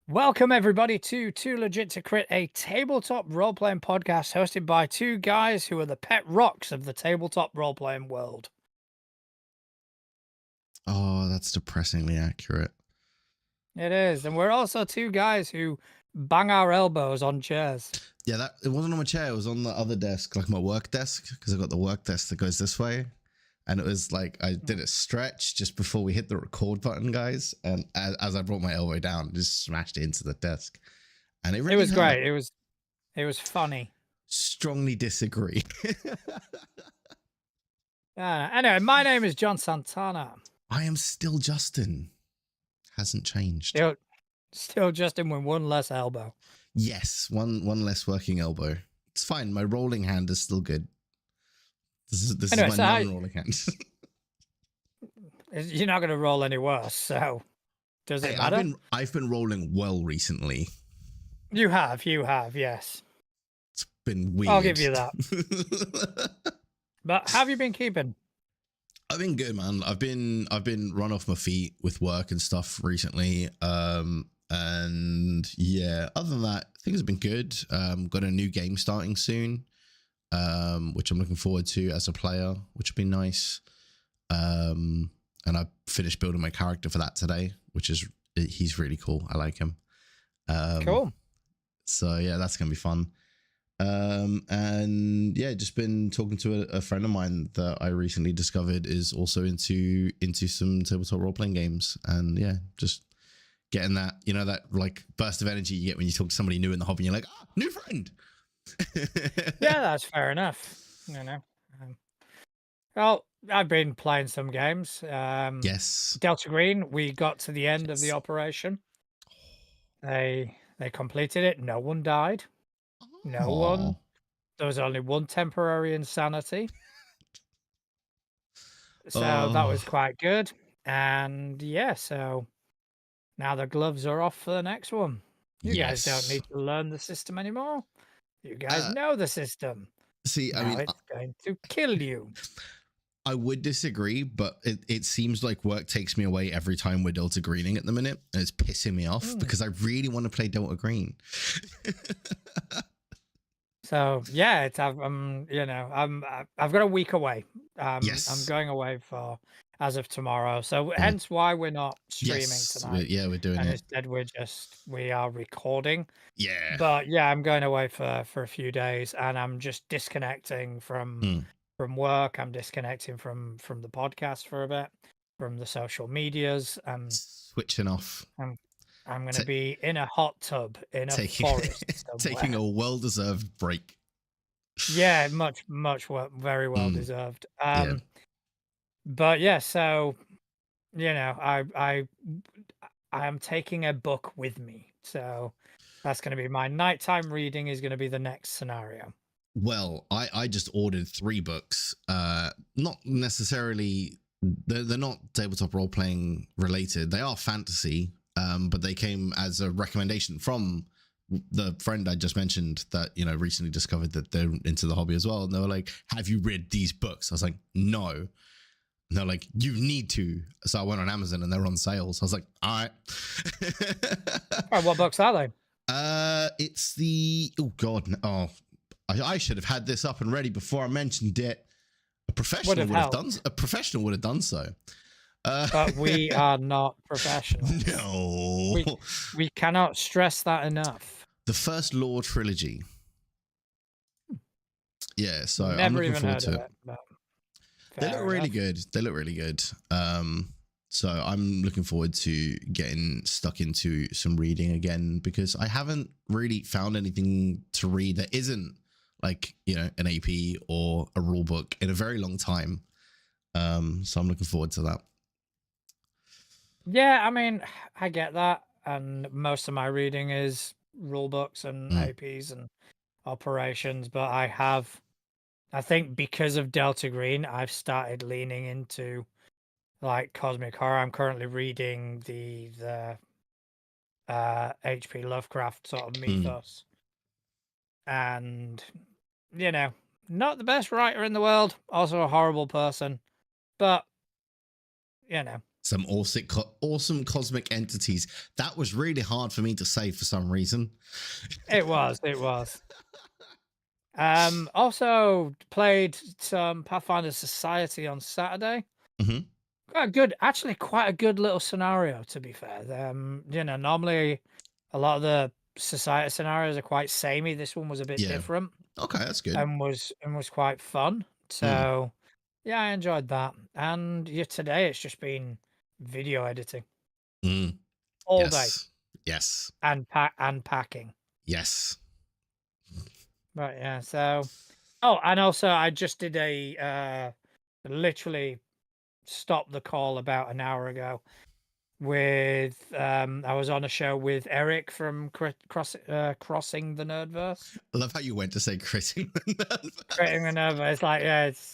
Welcome everybody to Too Legit to Crit, a tabletop role-playing podcast hosted by two guys who are the pet rocks of the tabletop role-playing world. Oh, that's depressingly accurate. It is, and we're also two guys who bang our elbows on chairs. Yeah, it wasn't on my chair. It was on the other desk, like my work desk, because I got the work desk that goes this way. And it was like I did a stretch just before we hit the record button, guys. And as I brought my elbow down, just smashed it into the desk, and it really was hurt. great. It was funny. Strongly disagree. Anyway, my name is John Santana. I am still Justin. Hasn't changed. Still Justin with one less elbow. Yes, one less working elbow. It's fine. My rolling hand is still good. This Anyway, is my non-rolling hand. You're not going to roll any worse, so does it matter? I've been rolling well recently. You have, yes. It's been weird. I'll give you that. But how have you been keeping? I've been good, man. I've been run off my feet with work and stuff recently. And yeah, other than that, things have been good. Got a new game starting soon, which I'm looking forward to as a player, which would be nice. And I finished building my character for that today, he's really cool. I like him. Cool. So yeah, that's gonna be fun. And yeah, just been talking to a friend of mine that I recently discovered is also into some tabletop role-playing games, and yeah, just getting that, that like burst of energy you get when you talk to somebody new in the hobby and you're like, new friend. Yeah, that's fair enough. Well, I've been playing some games. Yes. Delta Green, we got to the end of the operation. They completed it. No one died. No one. There was only one temporary insanity. So that was quite good. And yeah, so now the gloves are off for the next one. You guys don't need to learn the system anymore. You guys know the system. See, now I mean, it's going to kill you. I would disagree, but it seems like work takes me away every time we're Delta Greening at the minute, and it's pissing me off because I really want to play Delta Green. So yeah, I've got a week away. Yes. I'm going away for as of tomorrow. So hence why we're not streaming tonight. We're doing and it. Instead, we are recording. Yeah. But yeah, I'm going away for a few days, and I'm just disconnecting from work. I'm disconnecting from the podcast for a bit, from the social medias, and switching off. I'm going to be in a hot tub in a forest taking a well-deserved break. Yeah, very well deserved. But yeah, so I am taking a book with me, so that's going to be my nighttime reading. Is going to be the next scenario. Well, I just ordered 3 books. Not necessarily, they're not tabletop role playing related. They are fantasy. But they came as a recommendation from the friend I just mentioned that, recently discovered that they're into the hobby as well. And they were like, have you read these books? I was like, no. And they're like, you need to. So I went on Amazon and they're on sale. So I was like, all right. What books are they? It's the, I should have had this up and ready before I mentioned it. A professional would have done so. But we are not professionals. No. We cannot stress that enough. The first Law trilogy. Yeah, so never I'm looking even forward heard to of it. They look really good. So I'm looking forward to getting stuck into some reading again, because I haven't really found anything to read that isn't like, an AP or a rule book in a very long time. So I'm looking forward to that. Yeah, I mean, I get that, and most of my reading is rule books and APs and operations, but I think because of Delta Green, I've started leaning into like cosmic horror. I'm currently reading the HP Lovecraft sort of mythos, and not the best writer in the world, also a horrible person, but Some awesome cosmic entities. That was really hard for me to say for some reason. It was. Also played some Pathfinder Society on Saturday. Mm-hmm. Quite a good little scenario, to be fair. Normally a lot of the Society scenarios are quite samey. This one was a bit Yeah. different. Okay, that's good. And was quite fun. So yeah, I enjoyed that. And yeah, today it's just been video editing all day Yes. and packing. Yes. Right, yeah. So and also I just did a literally stopped the call about an hour ago with I was on a show with Eric from Crossing the Nerdverse. I love how you went to say critting. Creating the Nerdverse. It's like,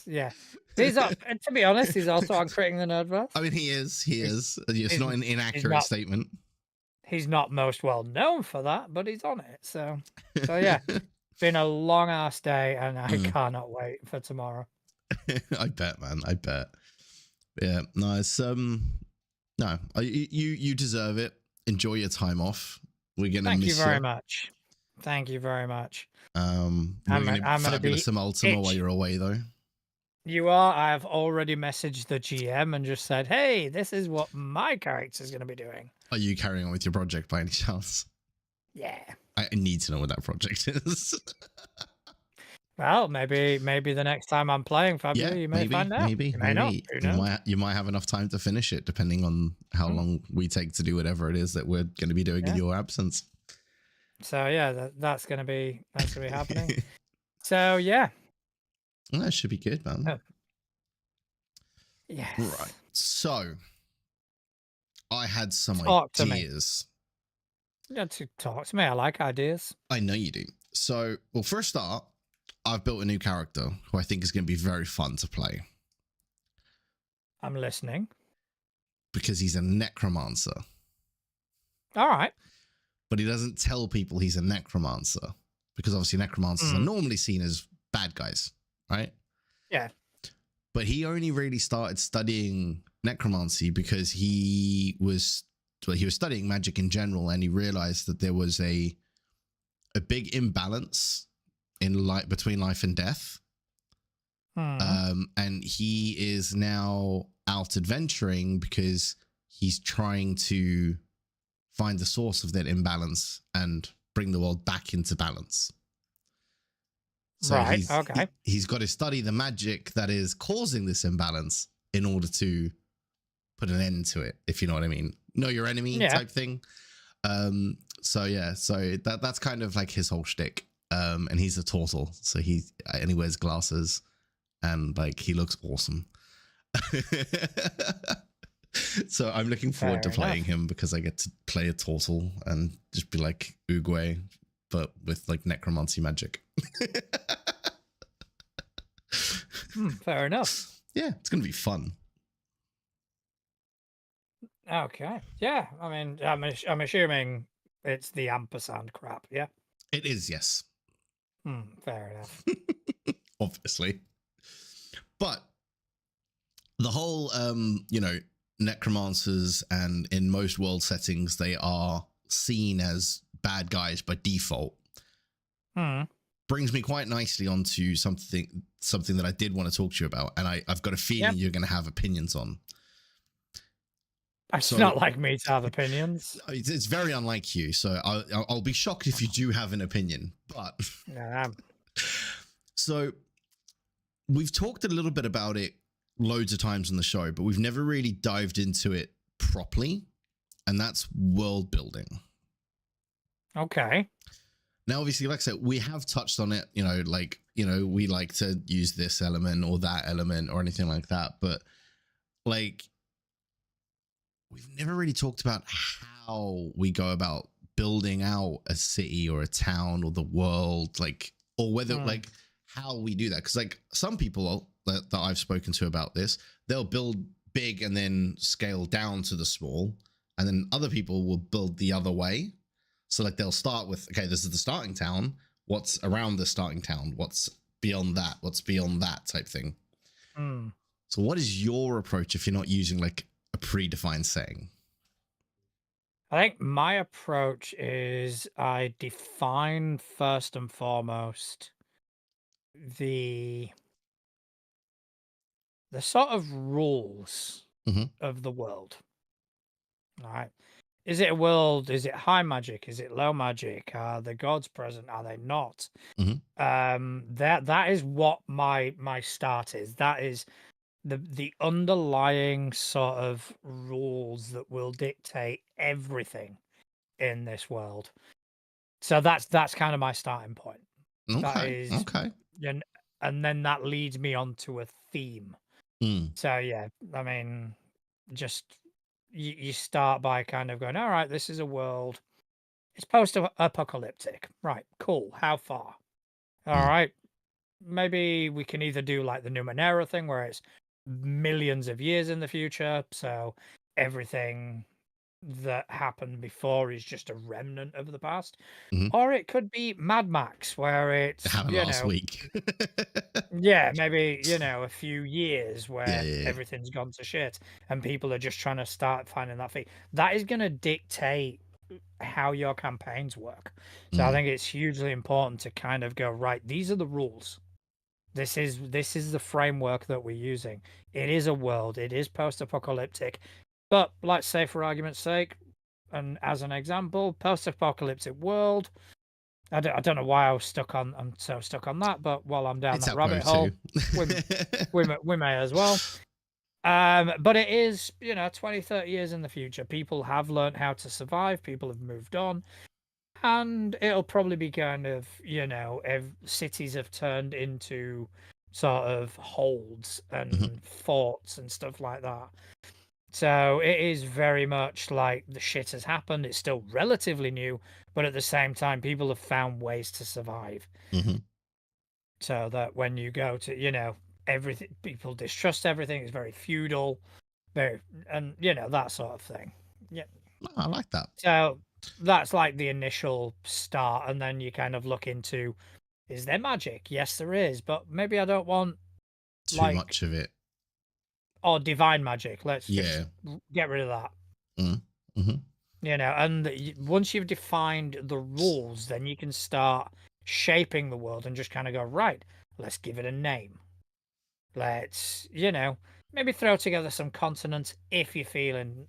yeah. He's up, and to be honest, he's also on Creating the Nerdverse. I mean, he is. It's not an inaccurate statement. He's not most well known for that, but he's on it. So yeah, been a long ass day, and I cannot wait for tomorrow. I bet, man. I bet. Yeah, nice. No, you deserve it. Enjoy your time off. We're gonna Thank miss you very much. Thank you very much. We're gonna be some Ultima while you're away, though. You are. I have already messaged the GM and just said, "Hey, this is what my character is going to be doing." Are you carrying on with your project by any chance? Yeah. I need to know what that project is. Well, maybe the next time I'm playing, Fabio, you may find out. Maybe, you may not. You might have enough time to finish it, depending on how long we take to do whatever it is that we're going to be doing in your absence. So yeah, that's going to be happening. So yeah, well, that should be good, man. Yes. Right. So I had some ideas. You got to talk to me. I like ideas. I know you do. So, well, for a start, I've built a new character who I think is going to be very fun to play. I'm listening. Because he's a necromancer. All right. But he doesn't tell people he's a necromancer. Because obviously necromancers are normally seen as bad guys, right? Yeah. But he only really started studying necromancy because he was studying magic in general, and he realized that there was a big imbalance in between life and death. And he is now out adventuring because he's trying to find the source of that imbalance and bring the world back into balance. So he's got to study the magic that is causing this imbalance in order to put an end to it, if you know what I mean. Know your enemy type thing. So that's kind of like his whole shtick. And he's a turtle, so he wears glasses, and like he looks awesome. So I'm looking forward to playing him because I get to play a turtle and just be like Uguay, but with like necromancy magic. Fair enough. Yeah, it's gonna be fun. Okay. Yeah, I mean, I'm assuming it's the ampersand crap. Yeah. It is, yes. Fair enough. Obviously. But the whole, necromancers, and in most world settings, they are seen as bad guys by default. Brings me quite nicely onto something that I did want to talk to you about, and I've got a feeling you're going to have opinions on. It's not like me to have opinions. It's very unlike you, so I'll be shocked if you do have an opinion. But so we've talked a little bit about it loads of times on the show, but we've never really dived into it properly, and that's world building. Okay. Now, obviously, like I said, we have touched on it, we like to use this element or that element or anything like that, but like, we've never really talked about how we go about building out a city or a town or the world, like, or whether like how we do that. Because like some people that I've spoken to about this, they'll build big and then scale down to the small, and then other people will build the other way. So like they'll start with, okay, this is the starting town. What's around the starting town? What's beyond that? What's beyond that type thing? So what is your approach if you're not using like a predefined setting? I think my approach is I define first and foremost the sort of rules Mm-hmm. of the world. All right. Is it a world? Is it high magic? Is it low magic? Are the gods present? Are they not? Mm-hmm. That is what my start is. That is the underlying sort of rules that will dictate everything in this world. So that's kind of my starting point. That Okay. is, Okay. and then that leads me on to a theme. Mm. So yeah, I mean, just you start by kind of going, all right, this is a world. It's post-apocalyptic, right? Cool. How far? All Mm. right, maybe we can either do like the Numenera thing, where it's millions of years in the future, so everything that happened before is just a remnant of the past. Mm-hmm. Or it could be Mad Max, where It it's, happened last week. yeah, maybe, a few years Yeah, where yeah, yeah. everything's gone to shit and people are just trying to start finding that thing. That is going to dictate how your campaigns work. So I Mm. think it's hugely important to kind of go, right, these are the rules. This is the framework that we're using. It is a world, it is post-apocalyptic. But let's say for argument's sake, and as an example, post-apocalyptic world. I don't know why I'm so stuck on that, but while I'm down It's that our rabbit hole, go-to. we may as well. But it is, 20, 30 years in the future. People have learned how to survive, people have moved on, and it'll probably be kind of, if cities have turned into sort of holds Mhm. and forts and stuff like that. So it is very much like the shit has happened. It's still relatively new, but at the same time, people have found ways to survive. Mhm. So that when you go to, everything, people distrust everything. It's very feudal, very, and that sort of thing. Yeah. No, I like that. So that's like the initial start, and then you kind of look into, is there magic? Yes, there is, but maybe I don't want Too like, much of it. or divine magic. Let's just Yeah. get rid of that. Mm. Mhm. And once you've defined the rules, then you can start shaping the world and just kind of go, right, let's give it a name. Let's, maybe throw together some consonants if you're feeling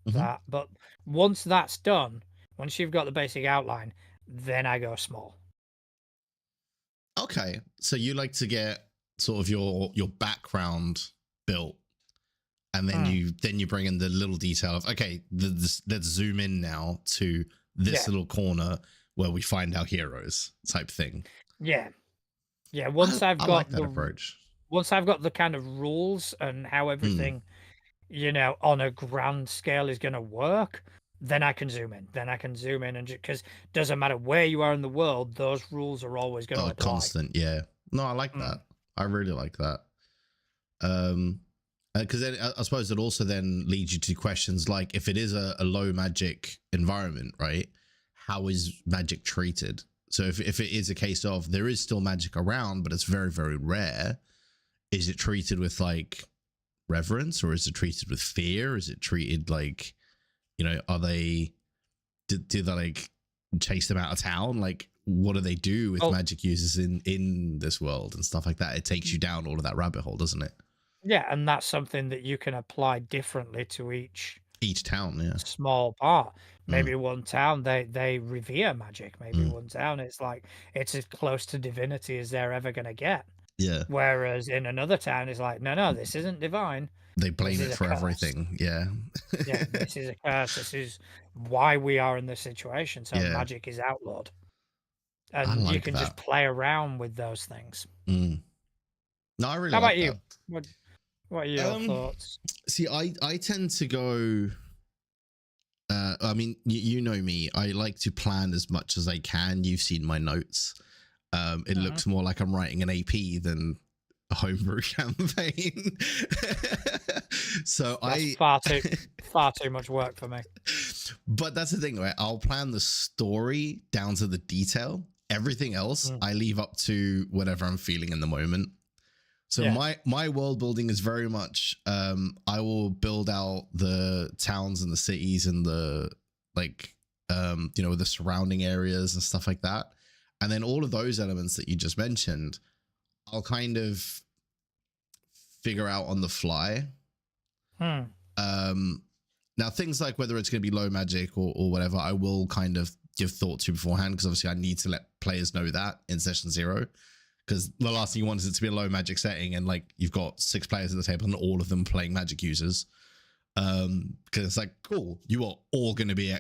Mhm. that. But once that's done, once you've got the basic outline, then I go small. Okay, so you like to get sort of your background built, and then Mm, you bring in the little detail of, okay, let's zoom in now to this yeah, little corner where we find our heroes type thing. yeah, yeah. I like that approach. Once I've got the kind of rules and how Mm. everything on a grand scale is going to work, then I can zoom in. Then I can zoom in, and because doesn't matter where you are in the world, those rules are always going to Oh, apply. constant, yeah. No, I like Mm. that. I really like that. Um, because then I suppose it also then leads you to questions like, if it is a low magic environment, right? How is magic treated? So if it is a case of there is still magic around, but it's very, very rare, is it treated with like reverence, or is it treated with fear? Is it treated like, are they, do they like chase them out of town? Like, what do they do with Well, magic users in this world and stuff like that? It takes you down all of that rabbit hole, doesn't it? yeah, and that's something that you can apply differently to each Each town, yeah. small part. Mm, Maybe one town they revere magic. Maybe mm, one town it's as close to divinity as they're ever going to get. yeah. Whereas in another town, it's like, no, this isn't divine. They This blame is it a for curse. everything. Yeah. Yeah, this is a curse. This is why we are in this situation. So Yeah. magic is outlawed. I And you like can just that. play around with those things. Mm. No, I really How about like you? that. What are your Um, thoughts? See, I tend to go. I mean, you know me. I like to plan as much as I can. You've seen my notes. It Mhm. looks more like I'm writing an AP than a homebrew campaign. So That's I, far too much work for me. but that's the thing, right? I'll plan the story down to the detail. Everything else Mm. I leave up to whatever I'm feeling in the moment. So Yeah. my world building is very much I will build out the towns and the cities and the like you know, the surrounding areas and stuff like that. And then all of those elements that you just mentioned, I'll kind of figure out on the fly. Hmm. Now things like whether it's going to be low magic or whatever, I will kind of give thought to beforehand, because obviously I need to let players know that in session 0, because the last thing you want is it to be a low magic setting and like you've got 6 players at the table and all of them playing magic users. Because it's like, cool, you are all going to be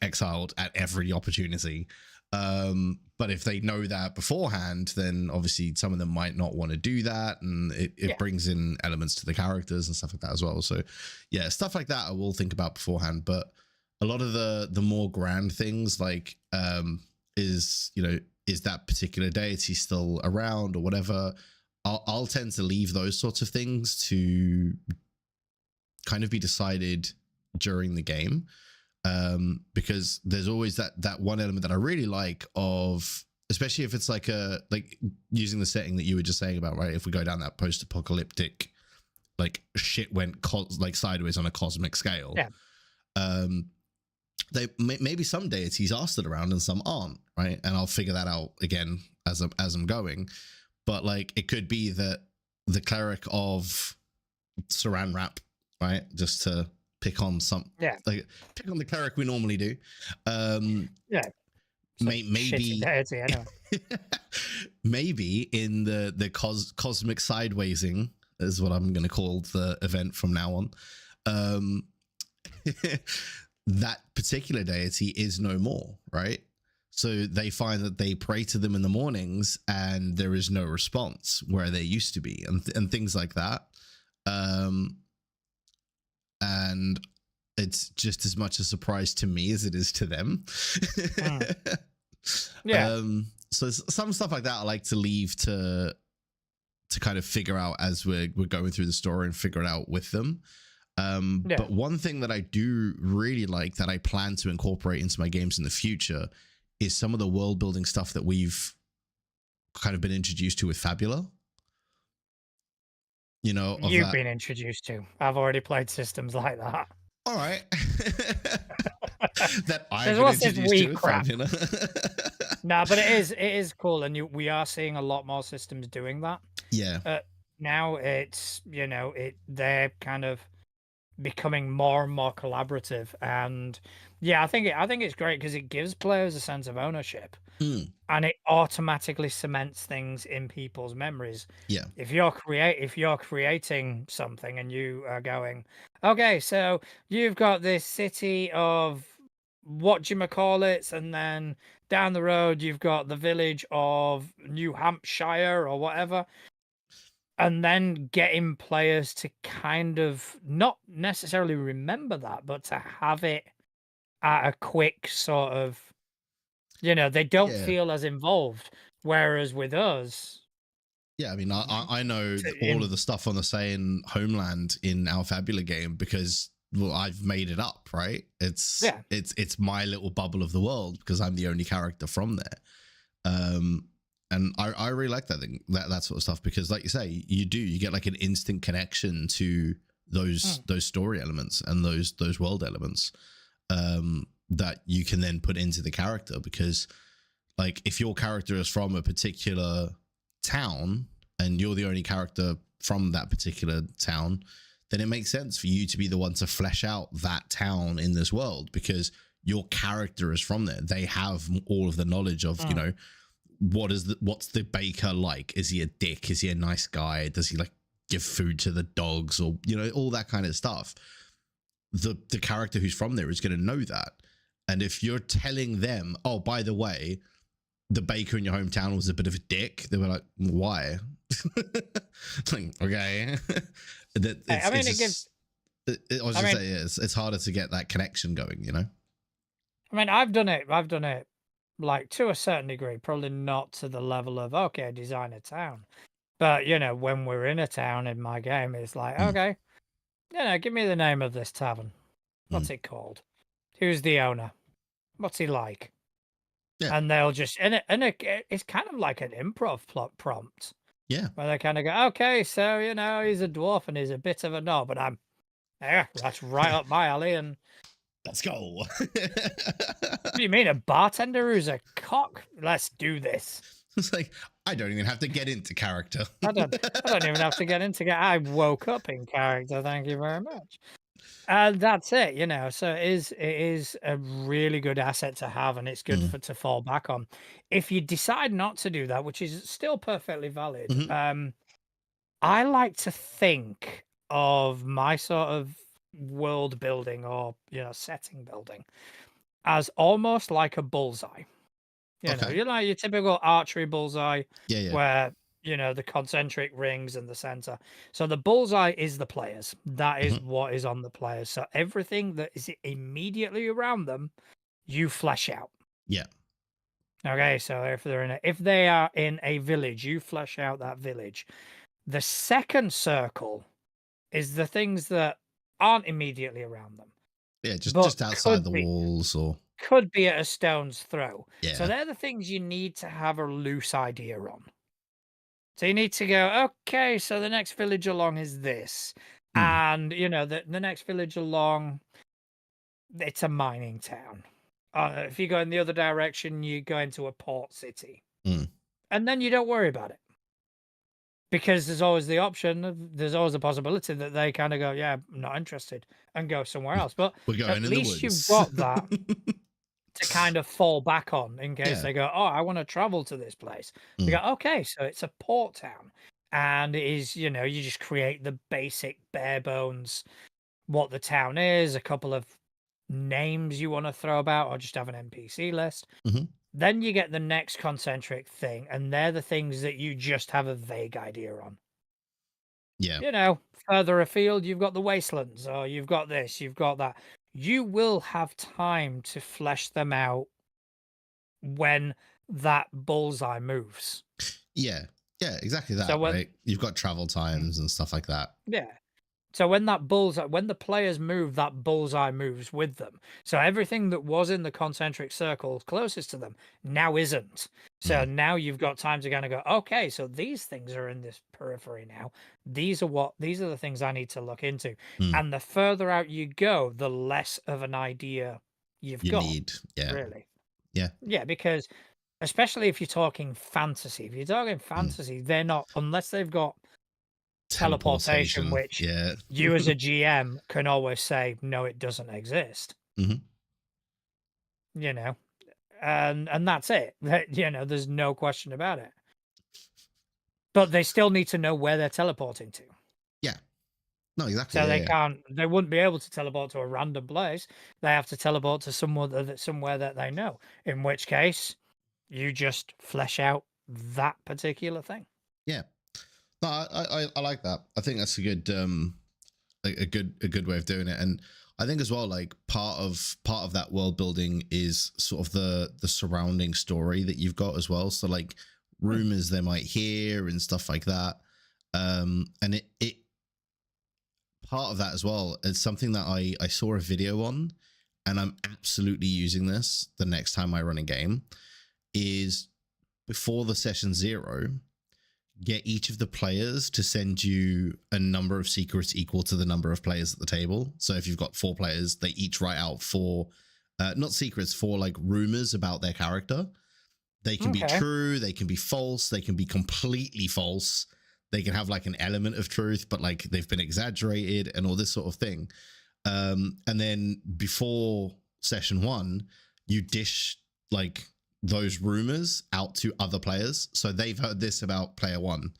exiled at every opportunity. But if they know that beforehand, then obviously some of them might not want to do that, and it brings in elements to the characters and stuff like that as well. So yeah, stuff like that I will think about beforehand. But a lot of the more grand things, like is, you know, is that particular deity still around or whatever, I'll tend to leave those sorts of things to kind of be decided during the game, because there's always that one element that I really like of, especially if it's like using the setting that you were just saying about, right? If we go down that post-apocalyptic, like shit went like sideways on a cosmic scale. Yeah. They maybe some deities are still around and some aren't, right? And I'll figure that out again as I'm going. But like it could be that the cleric of Saran Wrap, right? Just to pick on like pick on the cleric we normally do. Yeah. Maybe deity, anyway. Maybe in the cosmic sidewaysing is what I'm going to call the event from now on. That particular deity is no more, right? So they find that they pray to them in the mornings and there is no response where they used to be, and things like that. And it's just as much a surprise to me as it is to them. Yeah. So some stuff like that I like to leave to kind of figure out as we're going through the story and figure it out with them. But one thing that I do really like that I plan to incorporate into my games in the future is some of the world building stuff that we've kind of been introduced to with Fabula. You know, You've been introduced to. I've already played systems like that. All right. That I've been introduced to with Fabula. No, but it is cool, and we are seeing a lot more systems doing that. Yeah. Now it's, you know, they're kind of becoming more and more collaborative, and yeah, I think it's great because it gives players a sense of ownership, and it automatically cements things in people's memories. Yeah. If you're creating something and you are going, okay, so you've got this city of whatchamacallits, and then down the road you've got the village of New Hampshire or whatever. And then getting players to kind of not necessarily remember that, but to have it at a quick sort of, you know, they don't feel as involved. Whereas with us, yeah, I mean, I know all of the stuff on the Saiyan homeland in our Fabula game because, well, I've made it up, right? It's my little bubble of the world because I'm the only character from there. And I really like that sort of stuff because, like you say, you get like an instant connection to those story elements and those world elements that you can then put into the character. Because, like, if your character is from a particular town and you're the only character from that particular town, then it makes sense for you to be the one to flesh out that town in this world because your character is from there. They have all of the knowledge of, you know, what's the baker like? Is he a dick? Is he a nice guy? Does he like give food to the dogs, or, you know, all that kind of stuff? The character who's from there is going to know that. And if you're telling them, oh, by the way, the baker in your hometown was a bit of a dick, they were like, why? Like, okay. It's harder to get that connection going, you know? I mean, I've done it like to a certain degree, probably not to the level of, okay, design a town. But, you know, when we're in a town in my game, it's like, okay, you know, give me the name of this tavern. What's it called? Who's the owner? What's he like? Yeah. And they'll just, and it's kind of like an improv plot prompt. Yeah. where they kind of go, okay, so he's a dwarf and he's a bit of a knob, and yeah, that's right up my alley. And Let's go. what do you mean, a bartender who's a cock? Let's do this. It's like, I don't even have to get into character. I don't even have to get into it. I woke up in character. Thank you very much. And that's it, So it is a really good asset to have, and it's good Mm. to fall back on. If you decide not to do that, which is still perfectly valid, Mhm. I like to think of my sort of world building or setting building as almost like a bullseye. Okay. Your typical archery bullseye Yeah, yeah. where, the concentric rings in the center. So the bullseye is the players. That is Mhm. what is on the players. So everything that is immediately around them, you flesh out. Yeah. Okay, so if they are in a village, you flesh out that village. The second circle is the things that aren't immediately around them, Yeah, just but just outside could the be walls or could be at a stone's throw. So yeah. they're the things you need to have a loose idea on. So you need to go, okay, so the next village along is this. Mm. And, the next village along, it's a mining town. If you go in the other direction, you go into a port city. Mm. And then you don't worry about it. Because there's always the option, there's always a possibility that they kind of go, yeah, I'm not interested, and go somewhere else. But We're at going in the least you've woods. got that to kind of fall back on in case Yeah. they go, "Oh, I want to travel to this place." They Mm. go, "Okay, so it's a port town." And it is, you just create the basic bare bones what the town is, a couple of names you want to throw about, or just have an NPC list. Mhm. Then you get the next concentric thing, and they're the things that you just have a vague idea on. Yeah. Further afield, you've got the wastelands, or you've got this, you've got that. You will have time to flesh them out when that bullseye moves. Yeah. Yeah, exactly So that, right? You've got travel Mm. times and stuff like that. Yeah. So when the players move, that bullseye moves with them. So everything that was in the concentric circle closest to them now isn't. So Mm. now you've got time to kind of go, okay, so these things are in this periphery now. These are the things I need to look into. Mm. And the further out you go, the less of an idea you've You got, need. Yeah. really. Yeah. Yeah, because especially if you're talking fantasy, Mm. they're not, unless they've got teleportation, Teleportation. which Yeah. you as a GM can always say, no, it doesn't exist, Mhm. you know, and that's it. There's no question about it. But they still need to know where they're teleporting to. Yeah. No, exactly. So Yeah, yeah. they wouldn't be able to teleport to a random place. They have to teleport to somewhere that they know. In which case, you just flesh out that particular thing. Yeah. No, I like that. I think that's a good a good way of doing it. And I think as well, like part of that world building is sort of the surrounding story that you've got as well. So like Hmm. rumors they might hear and stuff like that. And it part of that as well is something that I saw a video on, and I'm absolutely using this the next time I run a game, is before the session 0, get each of the players to send you a number of secrets equal to the number of players at the table. So if you've got 4 players, they each write out 4 not secrets, 4 like rumors about their character. They can be Okay. true, they can be false, they can be completely false. They can have like an element of truth, but like they've been exaggerated and all this sort of thing. And then before session 1, you dish like those rumors out to other players. So they've heard this about player 1,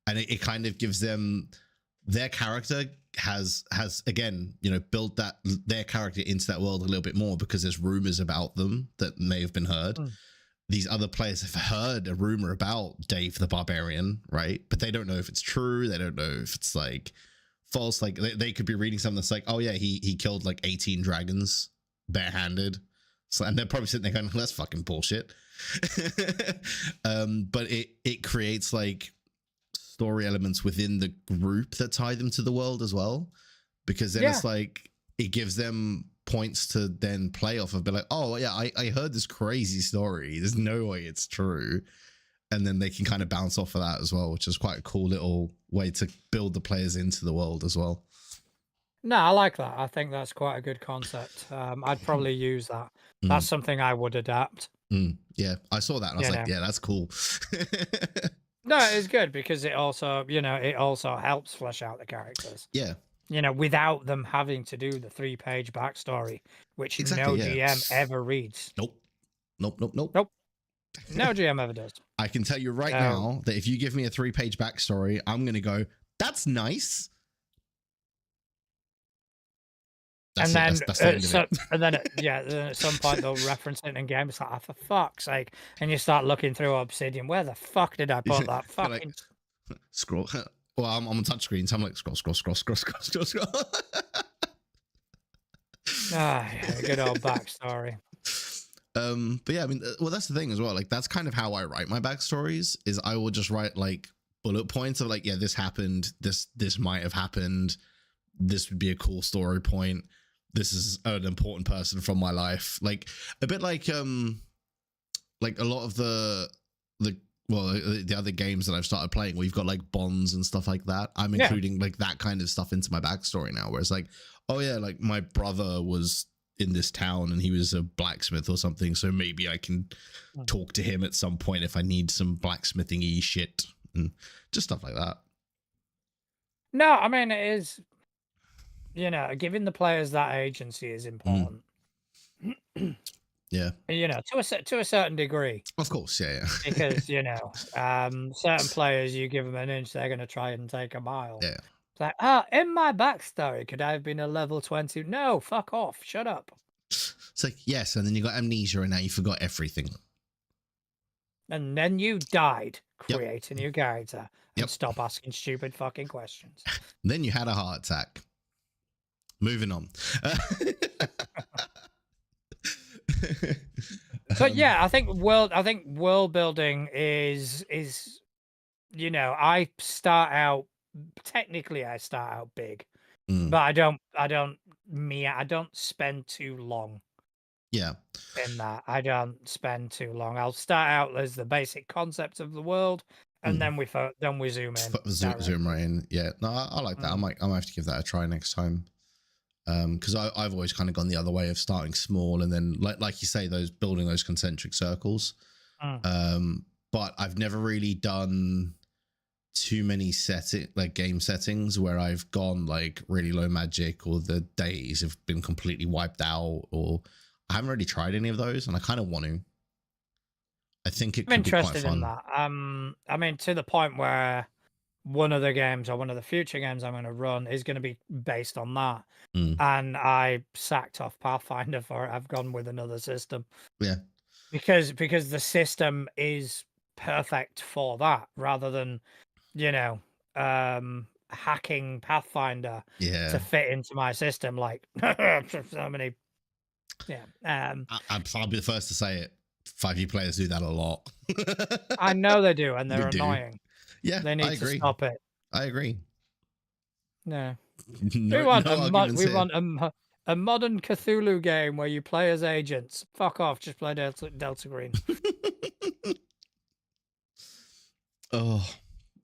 and it kind of gives them their character has again, built that their character into that world a little bit more because there's rumors about them that may have been heard. Hmm. These other players have heard a rumor about Dave the Barbarian, right? But they don't know if it's true. They don't know if it's like false. Like they could be reading something that's like, oh yeah, he killed like 18 dragons barehanded. So, and they're probably sitting there going, that's fucking bullshit. But it creates like story elements within the group that tie them to the world as well, because then it's like it gives them points to then play off of, be like, oh yeah, I heard this crazy story, there's no way it's true, and then they can kind of bounce off of that as well, which is quite a cool little way to build the players into the world as well. No, I like that. I think that's quite a good concept. I'd probably use that. That's something I would adapt. Yeah, I saw that and I was like, yeah, that's cool. No, it's good because it also, it also helps flesh out the characters. Yeah. Without them having to do the 3-page backstory, which no GM ever reads. Nope. No GM ever does. I can tell you right now that if you give me a 3-page backstory, I'm going to go, that's nice. That's and it. That's the end of it. And then, then at some point they'll reference it in game. It's like, oh, for fuck's sake. And you start looking through Obsidian. Where the fuck did I put that fucking... Like, scroll. Well, I'm on touchscreen, so I'm like, scroll. Good old backstory. But yeah, I mean, well, that's the thing as well. Like, that's kind of how I write my backstories. Is I will just write like bullet points of like, yeah, this happened. This might have happened. This would be a cool story point. This is an important person from my life. Like a bit like a lot of the other games that I've started playing, we've got like bonds and stuff like that. I'm including like that kind of stuff into my backstory now, where it's like, oh yeah, like my brother was in this town and he was a blacksmith or something, so maybe I can talk to him at some point if I need some blacksmithing-y shit and just stuff like that. No, I mean, it is, giving the players that agency is important. Yeah. To a certain degree. Of course, yeah. Because, certain players, you give them an inch, they're going to try and take a mile. Yeah. It's like, in my backstory, could I have been a level 20? No, fuck off. Shut up. It's like, yes, and then you got amnesia and now you forgot everything. And then you died. Create a new character. And stop asking stupid fucking questions. Then you had a heart attack. Moving on. But yeah, I think world building is I start out big, but I don't spend too long. Yeah. In that, I don't spend too long. I'll start out as the basic concept of the world, and then we zoom in. Zoom right in. Yeah. No, I like that. I might have to give that a try next time. Because I've always kind of gone the other way of starting small and then like you say, building those concentric circles. But I've never really done too many game settings where I've gone like really low magic or the days have been completely wiped out, or I haven't really tried any of those and I kind of want to. I think it could be quite fun. In that. I mean, to the point where one of the games or one of the future games I'm going to run is going to be based on that. And I sacked off Pathfinder for it. I've gone with another system. Yeah. Because the system is perfect for that rather than, hacking Pathfinder to fit into my system. Like so many. Yeah. I'll be the first to say it. 5e players do that a lot. I know they do, and they're annoying. Yeah, they need to stop it. I agree. No. We want a modern Cthulhu game where you play as agents. Fuck off. Just play Delta Green. Oh,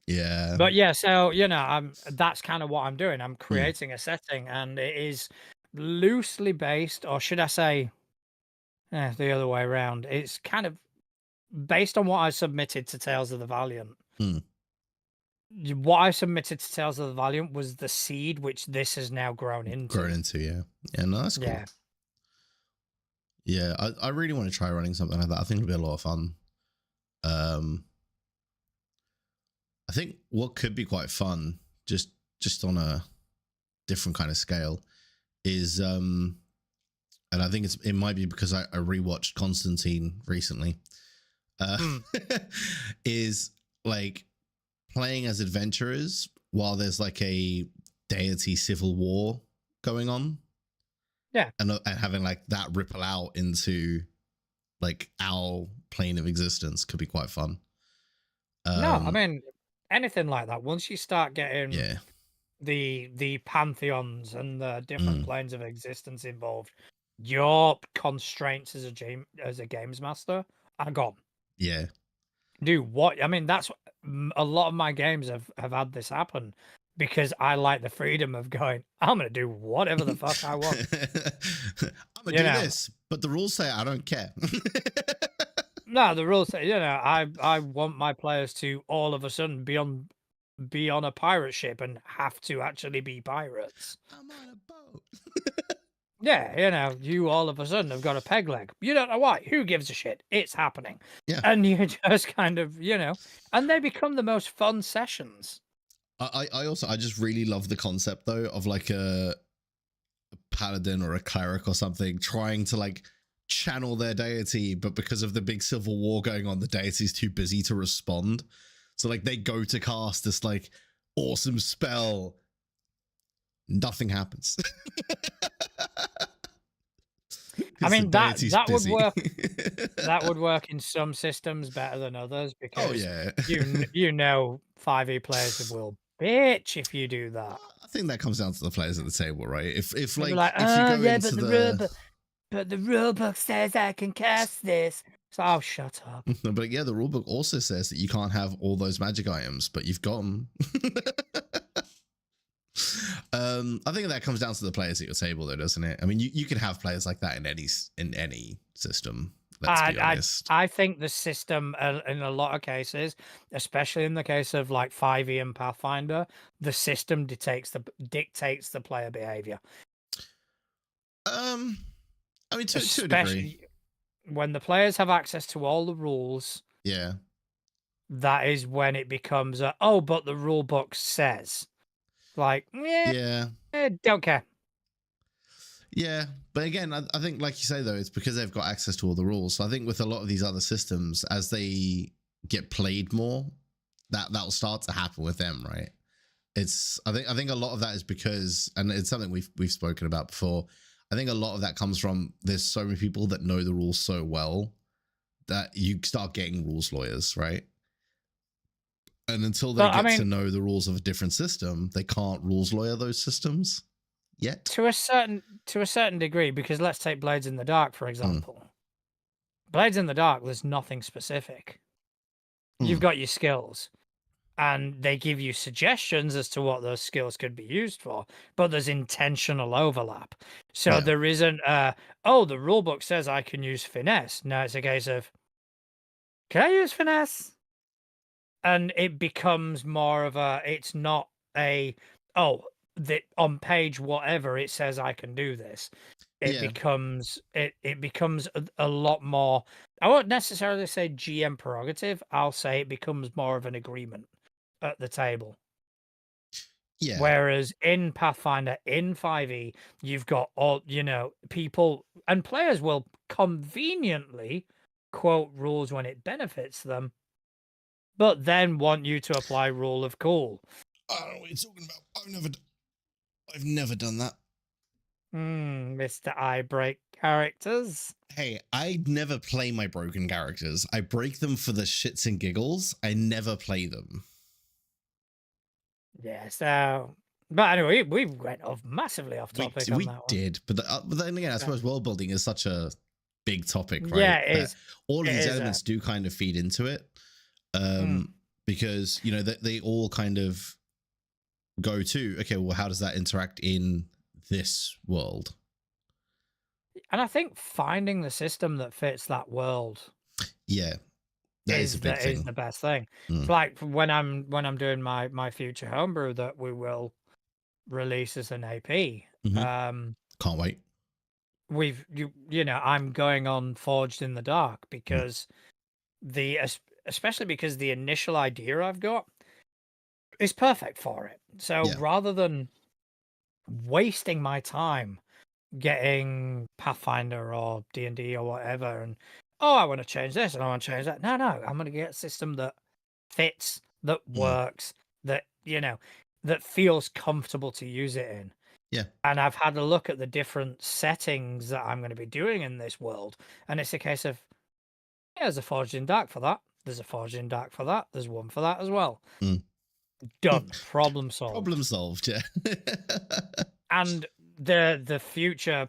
yeah. But yeah, so that's kind of what I'm doing. I'm creating a setting, and it is loosely based, or should I say, the other way around. It's kind of based on what I submitted to Tales of the Valiant. What I submitted to Tales of the Valiant was the seed which this has now grown into. Yeah. Yeah, no, that's cool. Yeah, I really want to try running something like that. I think it'll be a lot of fun. I think what could be quite fun, just on a different kind of scale, is and I think it might be because I rewatched Constantine recently. Is like playing as adventurers while there's like a deity civil war going on. Yeah. And having like that ripple out into like our plane of existence could be quite fun. No, I mean, anything like that. Once you start getting the pantheons and the different planes of existence involved, your constraints as a games master are gone. Yeah. do what I mean. That's a lot of my games have had this happen because I like the freedom of going. I'm gonna do whatever the fuck I want. I'm gonna You do know, this, but the rules say I don't care. no, the rules say, I want my players to all of a sudden be on a pirate ship and have to actually be pirates. I'm on a boat. Yeah, you all of a sudden have got a peg leg. You don't know why. Who gives a shit? It's happening. Yeah. And you just kind of, and they become the most fun sessions. I just really love the concept though of like a paladin or a cleric or something trying to like channel their deity, but because of the big civil war going on, the deity's too busy to respond. So like they go to cast this like awesome spell, nothing happens. I mean that would work. That That would work in some systems better than others Oh because yeah. 5e players will bitch if you do that. I think that comes down to the players at the table, right? If They'll be like like, if you oh go yeah, into but the rule book says I can cast this. So oh, shut up. but yeah, the rulebook also says that you can't have all those magic items, but you've got them. I think that comes down to the players at your table, though, doesn't it? I mean, you can have players like that in any system. Let's be honest. I think the system, in a lot of cases, especially in the case of like 5e and Pathfinder, the system dictates the player behavior. I mean, to a degree. Especially when the players have access to all the rules. Yeah. That is when it becomes oh, but the rule book says, like, yeah, don't care. Yeah, but again, I think, like you say, though, it's because they've got access to all the rules. So I think with a lot of these other systems, as they get played more, that'll start to happen with them, right? I think a lot of that is because, and it's something we've spoken about before. I think a lot of that comes from there's so many people that know the rules so well that you start getting rules lawyers, right? And until they get to know the rules of a different system, they can't rules lawyer those systems yet. To a certain degree, because let's take Blades in the Dark, for example. Blades in the Dark, there's nothing specific. You've got your skills, and they give you suggestions as to what those skills could be used for, but there's intentional overlap. So there isn't, oh, the rulebook says I can use finesse. No, it's a case of, can I use finesse? And it becomes more of it's not that on page whatever it says I can do this. It becomes it becomes a lot more. I won't necessarily say GM prerogative. I'll say it becomes more of an agreement at the table. Yeah. Whereas in Pathfinder, in 5e, you've got all people and players will conveniently quote rules when it benefits them, but then want you to apply rule of cool. I don't know what you're talking about. I've never done that. Mr. I break characters. Hey, I never play my broken characters. I break them for the shits and giggles. I never play them. Yeah, so... But anyway, we went massively off topic on that one. We did, but then again, I suppose world building is such a big topic, right? Yeah, it is. All of these elements do kind of feed into it. Because, they all kind of go to, okay, well, how does that interact in this world? And I think finding the system that fits that world is the best thing. Like when I'm doing my future homebrew that we will release as an AP. Can't wait. I'm going on Forged in the Dark because especially because the initial idea I've got is perfect for it. So rather than wasting my time getting Pathfinder or D&D or whatever, and I want to change this and I want to change that. No, I'm going to get a system that fits, that works, that that feels comfortable to use it in. Yeah. And I've had a look at the different settings that I'm going to be doing in this world, and it's a case of there's a Forged in Dark for that. There's a Forged in Dark for that. There's one for that as well. Done. Problem solved. Problem solved, yeah. And the future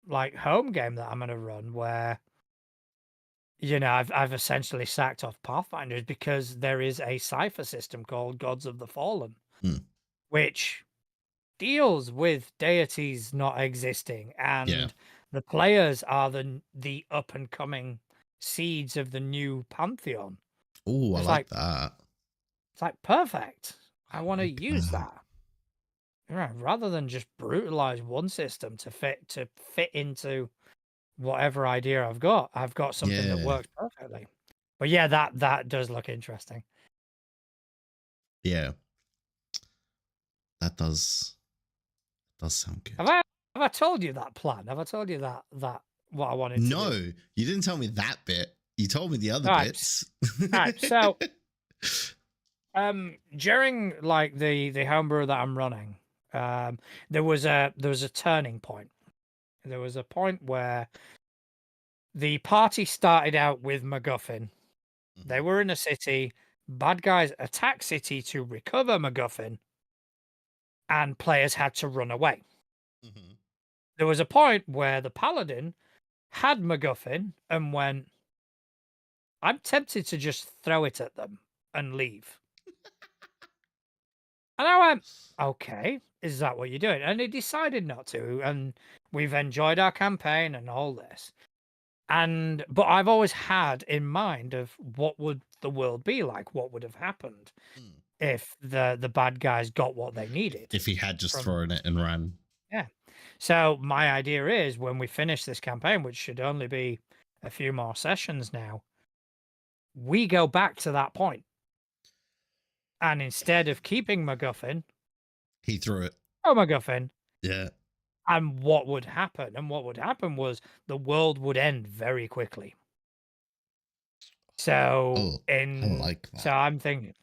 like home game that I'm going to run, where I've essentially sacked off Pathfinders because there is a cipher system called Gods of the Fallen, Hmm. which deals with deities not existing, Yeah. and the players are the up and coming seeds of the new pantheon. Oh, I It's like like that. it's like perfect. I I want to like use that. that. Yeah, rather than just brutalize one system to fit into whatever idea I've got something that Yeah. works perfectly. But yeah, that does look interesting. Yeah. That does sound Have good. I have I told you that plan? Have I told you that what I wanted to No, do? you didn't tell me that bit. You told me the other All right, bits. all right. So during like the homebrew that I'm running, um, there was a turning point. There was a point where the party started out with MacGuffin. They Mhm, were in a city. Bad guys attack city to recover MacGuffin, and players had to run away. mhm. There was a point where the paladin had MacGuffin and went, I'm tempted to just throw it at them and leave. And I went, okay, is that what you're doing? And he decided not to. And we've enjoyed our campaign and all this. But I've always had in mind of what would the world be like? What would have happened Mm. if the bad guys got what they needed If he had just from thrown it and ran. yeah. So my idea is when we finish this campaign, which should only be a few more sessions now, we go back to that point. And instead of keeping MacGuffin, He threw it. oh MacGuffin, Yeah. and what would happen? And what would happen was the world would end very quickly. So Oh, I in like so that. I'm thinking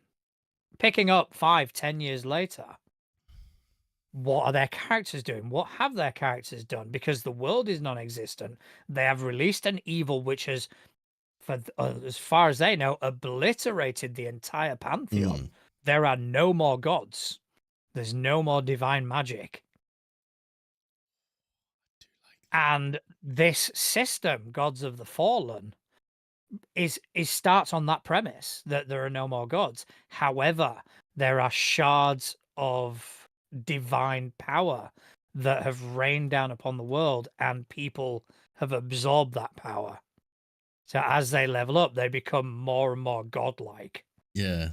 picking up 5, 10 years later, what are their characters doing? What have their characters done? Because the world is non-existent. They have released an evil which has, as far as they know, obliterated the entire pantheon. Mm. There are no more gods. There's no more divine magic. Do like And this system, Gods of the Fallen, is starts on that premise that there are no more gods. However, there are shards of divine power that have rained down upon the world, and people have absorbed that power. So as they level up, they become more and more godlike. Yeah.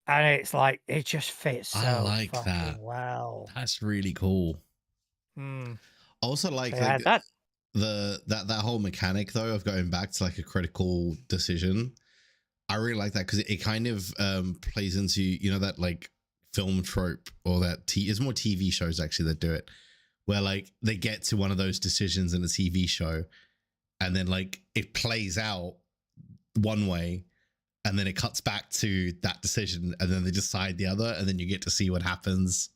And it's like it just fits I so like fucking that. well. That's really cool. Mm. I also So like yeah, that that whole mechanic though of going back to like a critical decision. I really like that because it kind of plays into that like film trope or that it's more TV shows actually that do it where like they get to one of those decisions in a TV show and then like it plays out one way and then it cuts back to that decision and then they decide the other and then you get to see what happens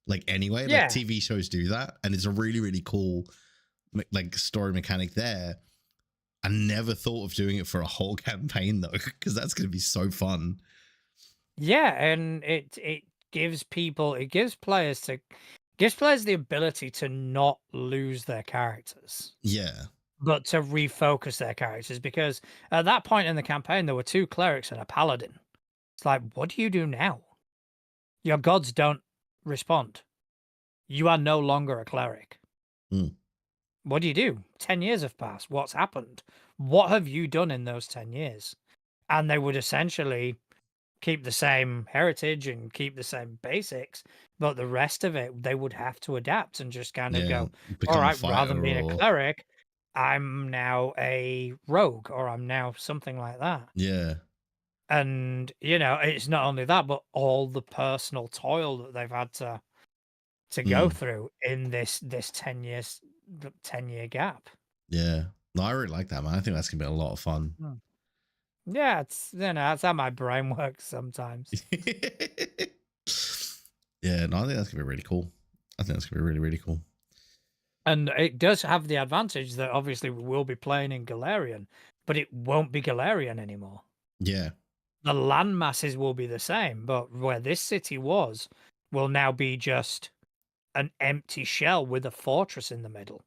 like anyway. Like yeah. TV shows do that and it's a really really cool like story mechanic there. I never thought of doing it for a whole campaign though, because that's going to be so fun. Yeah, and it gives players the ability to not lose their characters, Yeah. but to refocus their characters because at that point in the campaign there were two clerics and a paladin. It's like, what do you do now? Your gods don't respond. You are no longer a cleric. Mm. What do you do? 10 years have passed. What's happened? What have you done in those 10 years? And they would essentially keep the same heritage and keep the same basics, but the rest of it they would have to adapt and just kind of Yeah. go, all Become a right, rather than fighter being a or cleric, I'm now a rogue or I'm now something like that. yeah. And it's not only that, but all the personal toil that they've had to go Mm. through in this 10-year gap. Yeah. No, I really like that, man. I think that's gonna be a lot of fun. Hmm. Yeah, that's how my brain works sometimes. Yeah, no, I think that's gonna be really cool. I think that's gonna be really, really cool. And it does have the advantage that obviously we will be playing in Galarian, but it won't be Galarian anymore. Yeah. The land masses will be the same, but where this city was will now be just an empty shell with a fortress in the middle.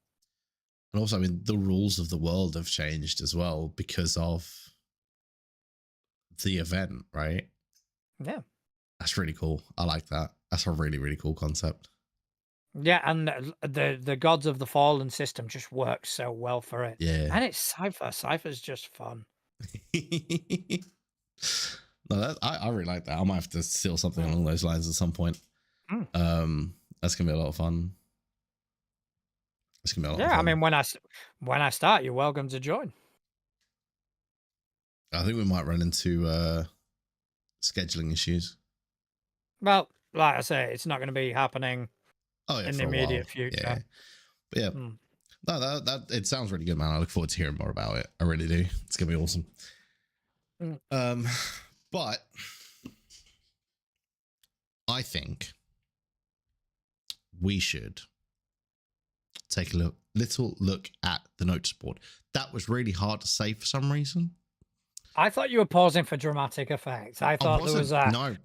And also, I mean, the rules of the world have changed as well because of the event, right? Yeah. That's really cool. I like that. That's a really, really cool concept. Yeah, and the Gods of the Fallen system just works so well for it. Yeah. And it's Cypher. Cypher's just fun. No, I really like that. I might have to steal something along those lines at some point. That's gonna be a lot of fun. It's gonna be a lot of Yeah, I fun. mean, when I start, you're welcome to join. I think we might run into scheduling issues. Well, like I say, it's not going to be happening Oh yeah, in the for a while. immediate future. Yeah, but yeah, no, that it sounds really good, man. I look forward to hearing more about it. I really do. It's gonna be awesome. But I think we should take a little look at the notice board. That was really hard to say for some reason. I thought you were pausing for dramatic effects. I thought there was a... No,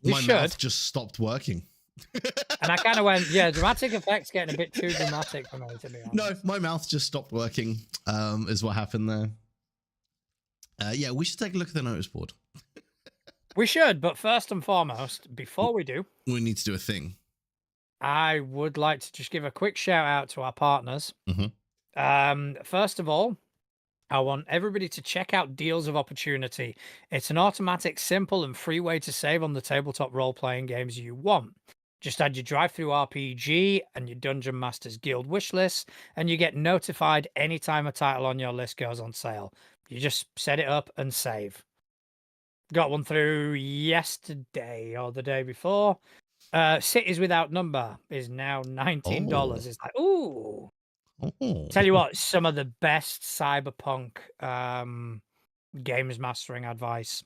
my mouth just stopped working. And I kind of went, yeah, dramatic effects getting a bit too dramatic for me, to be honest. No, my mouth just stopped working, is what happened there. Yeah, we should take a look at the notice board. We should, but first and foremost, before we do... We need to do a thing. I would like to just give a quick shout out to our partners. First of all, I want everybody to check out Deals of Opportunity. It's an automatic, simple, and free way to save on the tabletop role-playing games you want. Just add your Drive-Thru RPG and your Dungeon Masters Guild wish list, and you get notified anytime a title on your list goes on sale. You just set it up and save. Got one through yesterday or the day before. Cities Without Number is now $19. Oh. It's like, ooh. Oh. Tell you what, some of the best cyberpunk games mastering advice.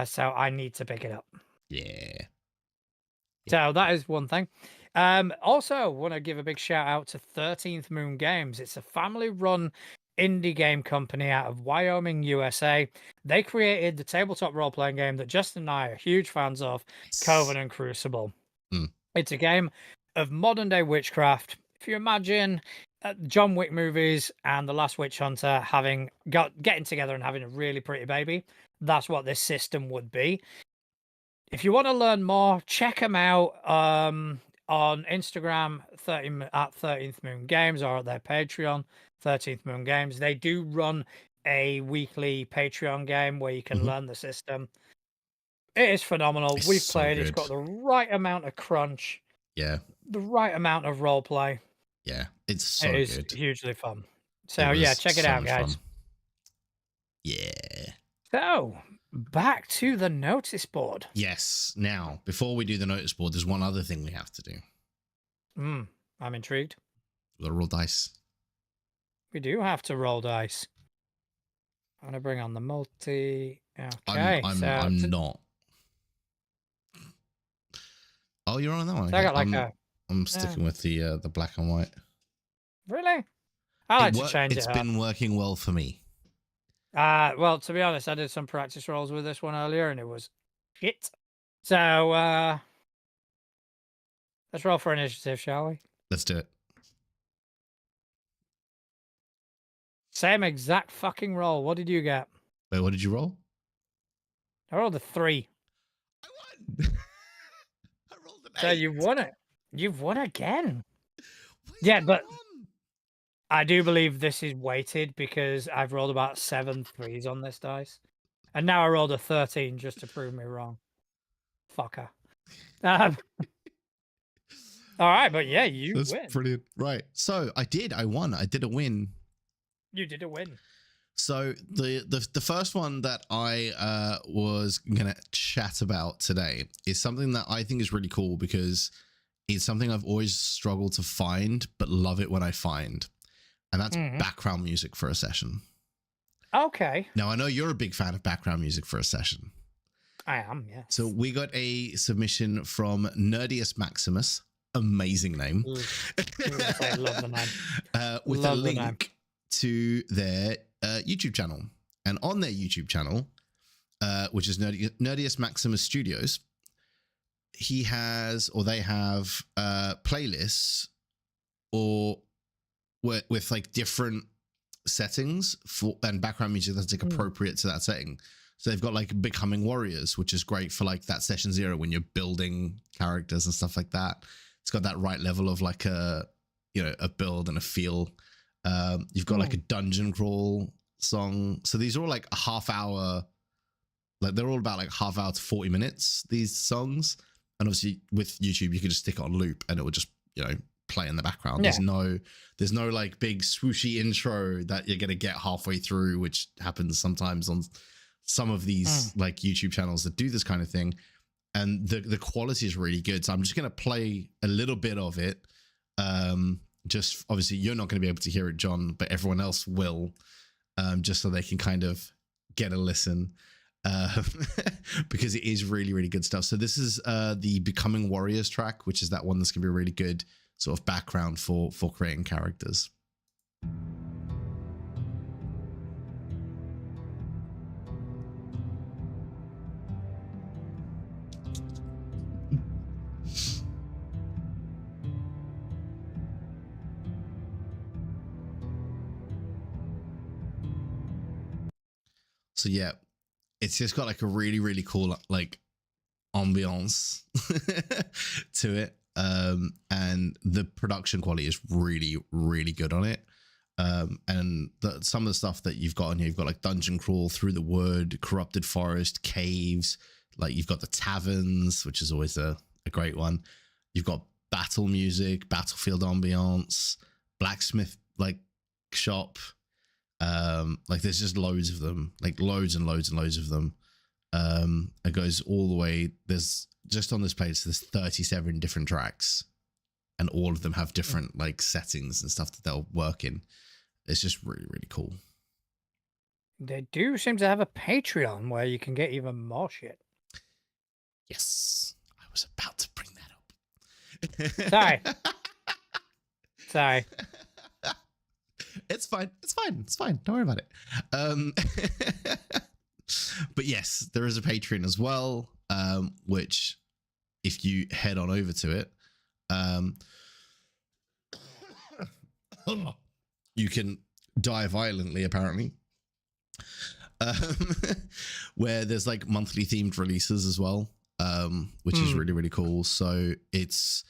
So I need to pick it up. Yeah. So that is one thing. Also, want to give a big shout out to 13th Moon Games. It's a family-run indie game company out of Wyoming, USA. They created the tabletop role-playing game that Justin and I are huge fans of, Covenant Crucible. It's a game of modern-day witchcraft. If you imagine John Wick movies and The Last Witch Hunter getting together and having a really pretty baby, that's what this system would be. If you want to learn more, check them out on Instagram at 13th Moon Games, or at their Patreon, 13th Moon Games. They do run a weekly Patreon game where you can learn the system. It is phenomenal. We've played. It's got the right amount of crunch. Yeah. The right amount of role play. Yeah, it's so good. It is hugely fun. So yeah, check it out, guys. Fun. Yeah. So back to the notice board. Yes. Now, before we do the notice board, there's one other thing we have to do. I'm intrigued. We've got to roll dice. We do have to roll dice. I'm gonna bring on the multi. Okay. I'm not. Oh, you're on that one. So I got like I'm sticking with the black and white. Really? I like to change it. It's been working well for me. Well, to be honest, I did some practice rolls with this one earlier, and it was shit. So let's roll for initiative, shall we? Let's do it. Same exact fucking roll. What did you get? Wait, what did you roll? I rolled a 3. I won. I rolled an 8. So you've won it. You've won again. Yeah, but I do believe this is weighted because I've rolled about 7 3s on this dice. And now I rolled a 13 just to prove me wrong. Fucker. All right, but yeah, That's win. Brilliant. Right. So I won. I did a win. You did a win. So the first one that I was gonna chat about today is something that I think is really cool because it's something I've always struggled to find, but love it when I find. And that's background music for a session. Okay. Now, I know you're a big fan of background music for a session. I am, yeah. So we got a submission from Nerdius Maximus. Amazing name. I love the name. With a link to their YouTube channel. And on their YouTube channel, which is Nerdius Maximus Studios, he has, or they have playlists or with like different settings for and background music that's like appropriate to that setting. So they've got like becoming warriors, which is great for like that session 0 when you're building characters and stuff like that. It's got that right level of like a a build and a feel. You've got like a dungeon crawl song. So these are all like a half hour, like they're all about like half hour to 40 minutes, these songs. And obviously with YouTube you can just stick it on loop and it will just play in the background. There's no like big swooshy intro that you're gonna get halfway through, which happens sometimes on some of these like YouTube channels that do this kind of thing. And the quality is really good. So I'm just gonna play a little bit of it. Just obviously you're not going to be able to hear it, John, but everyone else will, just so they can kind of get a listen, because it is really, really good stuff. So this is the Becoming Warriors track, which is that one that's going to be a really good sort of background for creating characters. So yeah, it's just got like a really, really cool like ambiance to it. And the production quality is really, really good on it. And some of the stuff that you've got on here, you've got like dungeon crawl through the wood, corrupted forest, caves, like you've got the taverns, which is always a great one. You've got battle music, battlefield ambiance, blacksmith like shop. Like there's just loads of them, like loads and loads and loads of them. It goes all the way. There's just on this playlist, there's 37 different tracks, and all of them have different like settings and stuff that they'll work in. It's just really, really cool. They do seem to have a Patreon where you can get even more shit. Yes, I was about to bring that up. Sorry. Sorry. It's fine. It's fine. It's fine. Don't worry about it. But yes, there is a Patreon as well, which if you head on over to it, you can die violently, apparently, where there's like monthly themed releases as well, which is really, really cool. So it's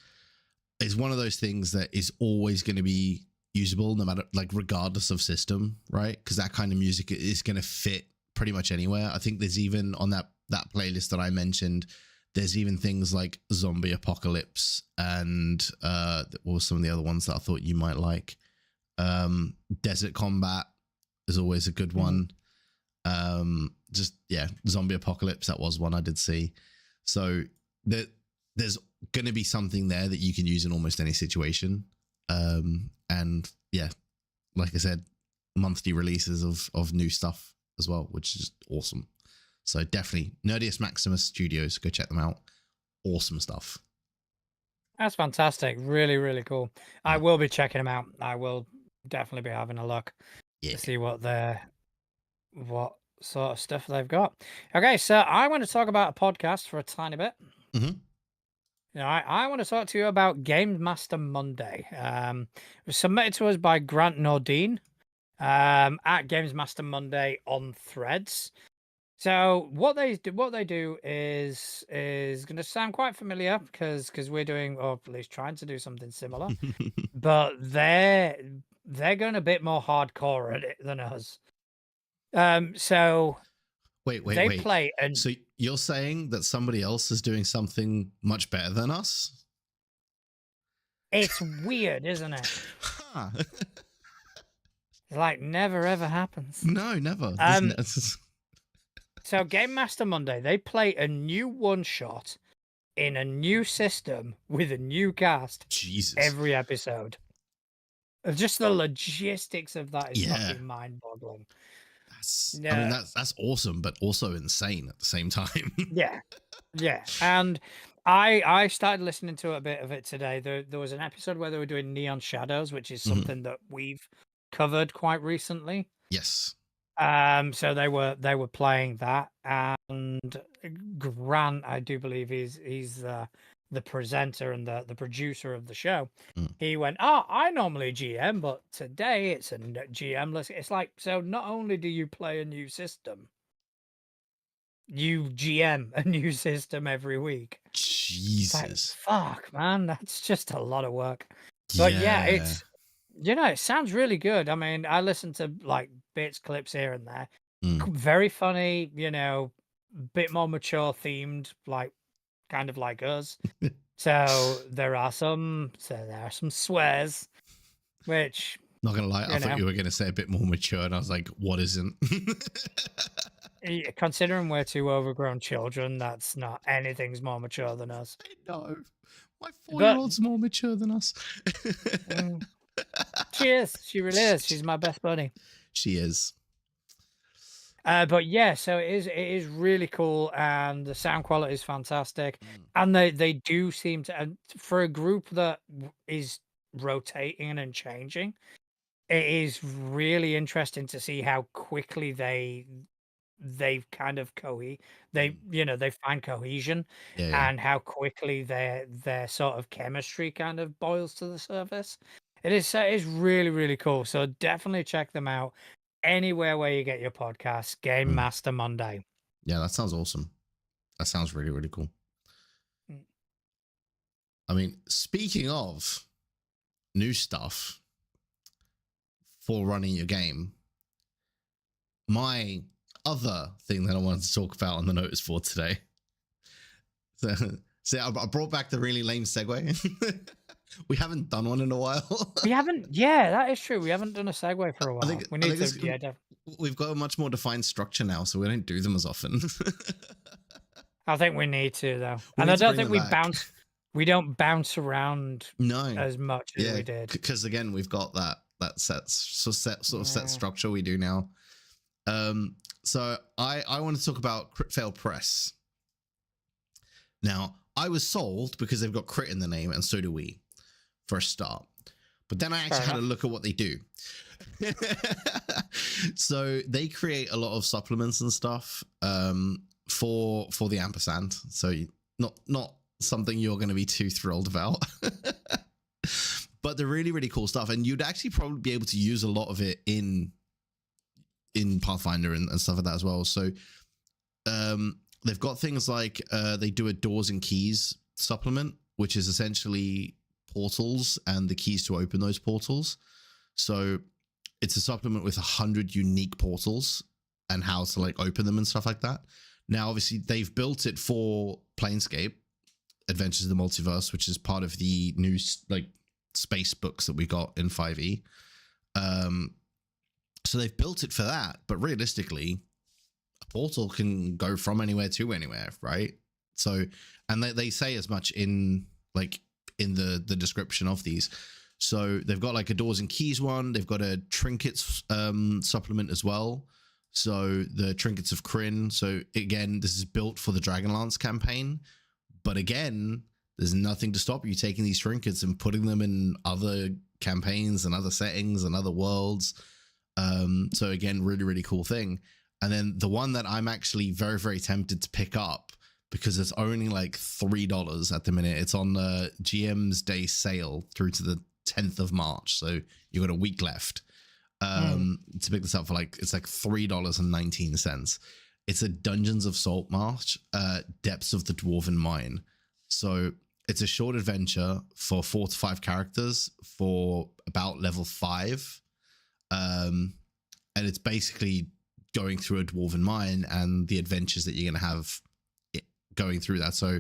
one of those things that is always going to be usable no matter, like, regardless of system, right? Because that kind of music is going to fit pretty much anywhere. I think there's even on that playlist that I mentioned, there's even things like zombie apocalypse and what were some of the other ones that I thought you might like. Desert combat is always a good one. Just zombie apocalypse, that was one I did see. So there's going to be something there that you can use in almost any situation. And yeah, like I said, monthly releases of new stuff as well, which is awesome. So definitely Nerdius Maximus Studios, go check them out. Awesome stuff. That's fantastic. Really, really cool. I will be checking them out. I will definitely be having a look to see what sort of stuff they've got. Okay, so I want to talk about a podcast for a tiny bit. I want to talk to you about Game Master Monday. It was submitted to us by Grant Nordine at Games Master Monday on Threads. So what they do is going to sound quite familiar because we're doing, or at least trying to do something similar, but they're going a bit more hardcore at it than us. So wait. Play and so you're saying that somebody else is doing something much better than us? It's weird, isn't it? It's like never ever happens. No, never. So Game Master Monday, they play a new one shot in a new system with a new cast. Jesus. Every episode. Just the logistics of that is fucking mind-boggling. I mean, that's awesome, but also insane at the same time. Yeah. And I started listening to a bit of it today. There was an episode where they were doing Neon Shadows, which is something that we've covered quite recently. Yes. So they were playing that, and Grant, I do believe he's the presenter and the producer of the show, Mm. he went, "Oh, I normally GM, but today it's a GM-less." It's like, so not only do you play a new system, you GM a new system every week. It's like, Jesus. fuck, man, that's just a lot of work. But yeah, Yeah. it sounds really good. I mean, I listen to like bits, clips here and there. Mm. Very funny, bit more mature themed, like kind of like us. So there are some swears, which, Not gonna lie, I you thought know, you were gonna say a bit more mature, and I was like, what isn't? considering we're two overgrown children, that's not anything's more mature than us. I know. My 4 year But old's more mature than us. mm, she is. She really is. She's my best buddy. She is. But yeah, so it is really cool, and the sound quality is fantastic, and they do seem to, and for a group that is rotating and changing, it is really interesting to see how quickly they've kind of they find cohesion, Yeah. and how quickly their sort of chemistry kind of boils to the surface. It is really, really cool. So definitely check them out anywhere where you get your podcasts. Game Master Monday. Yeah, that sounds awesome. That sounds really, really cool. Mm. I mean, speaking of new stuff for running your game, my other thing that I wanted to talk about on the notice board today. So I brought back the really lame segue. We haven't done one in a while. We haven't, yeah, that is true. We haven't done a segue for a while. think- We I need think to, it's- yeah, We've got a much more defined structure now, so we don't do them as often. I think we need to though, We and need I to don't bring think them back. we don't bounce around No, as much as yeah, we did. because again, we've got that set set Yeah. structure we do now. So I want to talk about Critfailpress. Now, I was sold because they've got crit in the name, and so do we, for a start. But then I actually had to look at what they do. So they create a lot of supplements and stuff for the ampersand. So not something you're going to be too thrilled about. But they're really, really cool stuff, and you'd actually probably be able to use a lot of it in Pathfinder and stuff like that as well. So they've got things like they do a doors and keys supplement, which is essentially portals and the keys to open those portals. So it's a supplement with 100 unique portals and how to like open them and stuff like that. Now, obviously, they've built it for Planescape Adventures of the Multiverse, which is part of the new like space books that we got in 5e. So they've built it for that, but realistically, a portal can go from anywhere to anywhere, right? So, and they say as much in the description of these. So they've got like a doors and keys one. They've got a trinkets supplement as well. So the trinkets of Kryn. So again, this is built for the Dragonlance campaign, but again, there's nothing to stop you taking these trinkets and putting them in other campaigns and other settings and other worlds. So again, really, really cool thing. And then the one that I'm actually very, very tempted to pick up because it's only like $3 at the minute. It's on the GM's Day sale through to the 10th of March. So you've got a week left to pick this up for it's like $3.19. It's a Dungeons of Saltmarsh, Depths of the Dwarven Mine. So it's a short adventure for 4 to 5 characters for about level 5. And it's basically going through a dwarven mine and the adventures that you're going to have going through that. So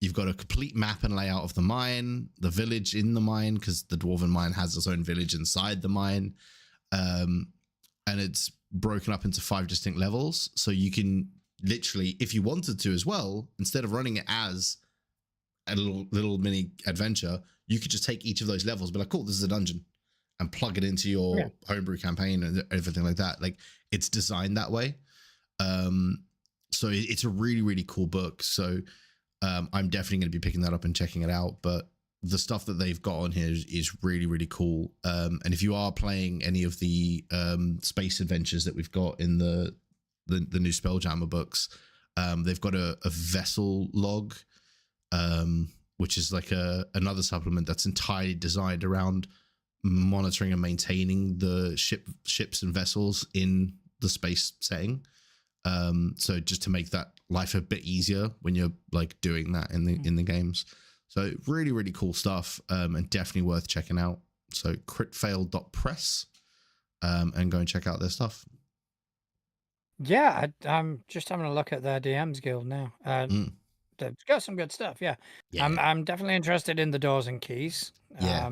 you've got a complete map and layout of the mine, the village in the mine, because the dwarven mine has its own village inside the mine. And it's broken up into 5 distinct levels. So you can literally, if you wanted to as well, instead of running it as a little mini adventure, you could just take each of those levels, be like, cool, this is a dungeon, and plug it into your homebrew campaign and everything like that. Like, it's designed that way. So it's a really, really cool book. So I'm definitely going to be picking that up and checking it out. But the stuff that they've got on here is really, really cool. And if you are playing any of the space adventures that we've got in the new Spelljammer books, they've got a vessel log which is like another supplement that's entirely designed around monitoring and maintaining the ships and vessels in the space setting. So just to make that life a bit easier when you're like doing that in the games. So really, really cool stuff, and definitely worth checking out. So critfail.press, and go and check out their stuff. Yeah, I'm just having a look at their DMs guild now. They've got some good stuff. Yeah, Yeah, I'm definitely interested in the doors and keys. yeah.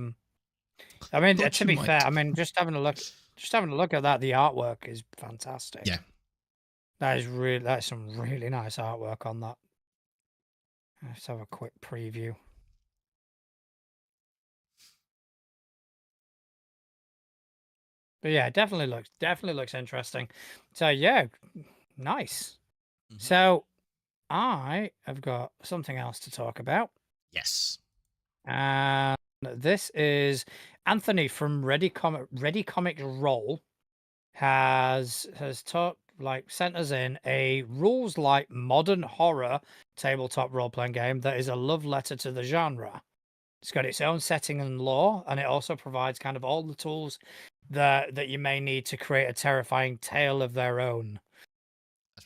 I mean, Thought to you be fair, might. I mean, just having a look at that, the artwork is fantastic. Yeah. That's some really nice artwork on that. Let's have a quick preview. But yeah, it definitely looks interesting. So yeah, nice. So I have got something else to talk about. Yes. And this is Anthony from Ready Comics Roll has sent us in a rules light modern horror tabletop role playing game that is a love letter to the genre. It's got its own setting and lore, and it also provides kind of all the tools that you may need to create a terrifying tale of their own.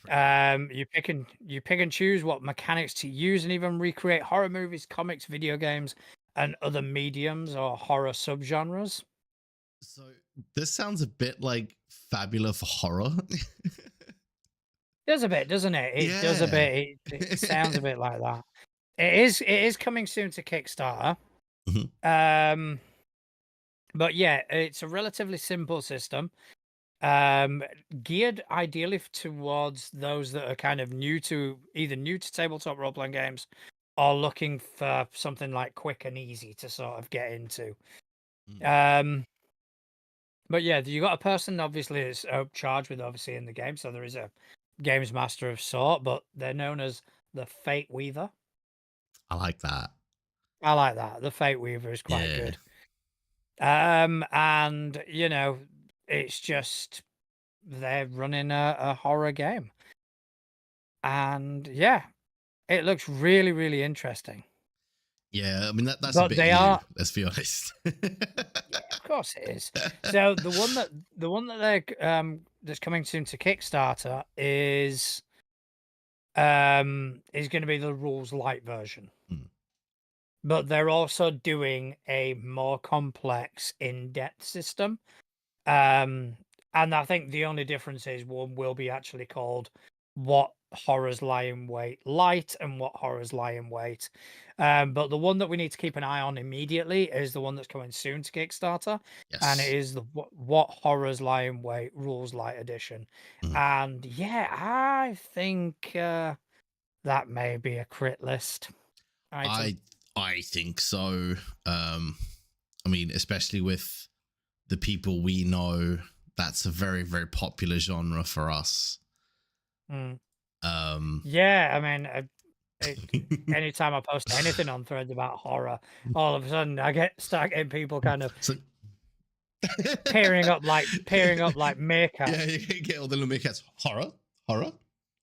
That's pretty cool. You pick and choose what mechanics to use, and even recreate horror movies, comics, video games, and other mediums or horror subgenres. So this sounds a bit like Fabula for horror. Does a bit, doesn't it? It does a Yeah. bit. It sounds a bit like that. It is coming soon to Kickstarter. Mhm. But yeah, it's a relatively simple system. Geared ideally towards those that are kind of new to tabletop role playing games or looking for something like quick and easy to sort of get into. But yeah, you got a person obviously that's charged with overseeing the game, so there is a games master of sort, but they're known as the Fate Weaver. I like that. I like that. The Fate Weaver is quite Yeah. good. And it's just they're running a horror game. And yeah, it looks really, really interesting. Yeah, I mean that's a But bit they you, are, let's be honest. yeah, of course it is. So the one that they're that's coming soon to Kickstarter is going to be the rules light version. But they're also doing a more complex in-depth system. And I think the only difference is one will be actually called What Horrors Lie in Wait Light and What Horrors Lie in Wait. But the one that we need to keep an eye on immediately is the one that's coming soon to Kickstarter. And it Yes. is the What Horrors Lie in Wait Rules Light Edition. And yeah, I think that may be a crit list item. I think so. I mean, especially with the people we know, that's a very, very popular genre for us. Yeah, I mean, anytime I post anything on threads about horror, all of a sudden start getting people kind of So peering up like meerkats. yeah, you get all the little meerkats. Horror.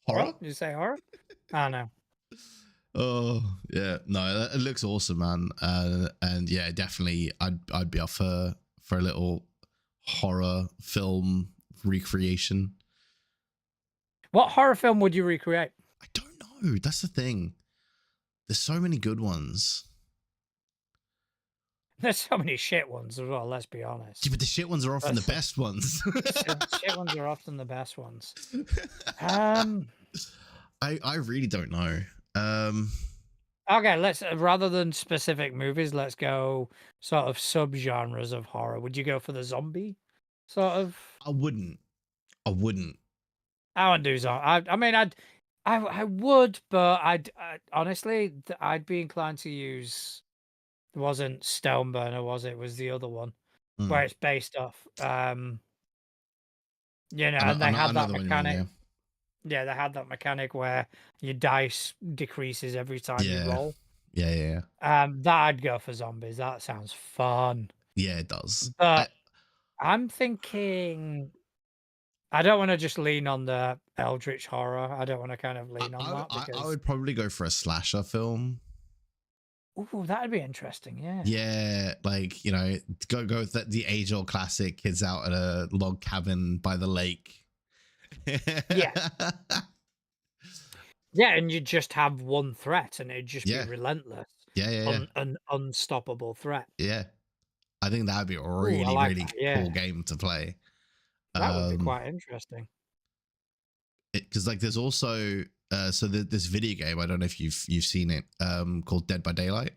What? Did you say horror? I know. Oh yeah, no, it looks awesome, man. And yeah, definitely, I'd be up for a little horror film recreation. What horror film would you recreate? I don't know. That's the thing. There's so many good ones. There's so many shit ones as well, let's be honest. Yeah, but the shit ones are often the best ones. Shit ones are often the best ones. I really don't know. Okay, let's rather than specific movies, let's go sort of subgenres of horror. Would you go for the zombie sort of? I wouldn't. I would do zombie. I mean, I would, but honestly, I'd be inclined to use. It wasn't Stoneburner, was it? It was the other one where it's based off. And they had that mechanic. Yeah, they had that mechanic where your dice decreases every time you roll. Yeah. That I'd go for zombies. That sounds fun. Yeah, it does. But I'm thinking I don't want to just lean on the eldritch horror. I don't want to kind of lean on that because I would probably go for a slasher film. Ooh, that'd be interesting. Yeah. Yeah, like, you know, go with the age old classic, kids out at a log cabin by the lake. Yeah. Yeah, and you just have one threat, and it'd just be Yeah, relentless, yeah. an unstoppable threat. Yeah. I think that'd be a Ooh, I really, like really that. Yeah, cool game to play. that would be Um, quite interesting. because like there's also this video game, I don't know if you've seen it, called Dead by Daylight.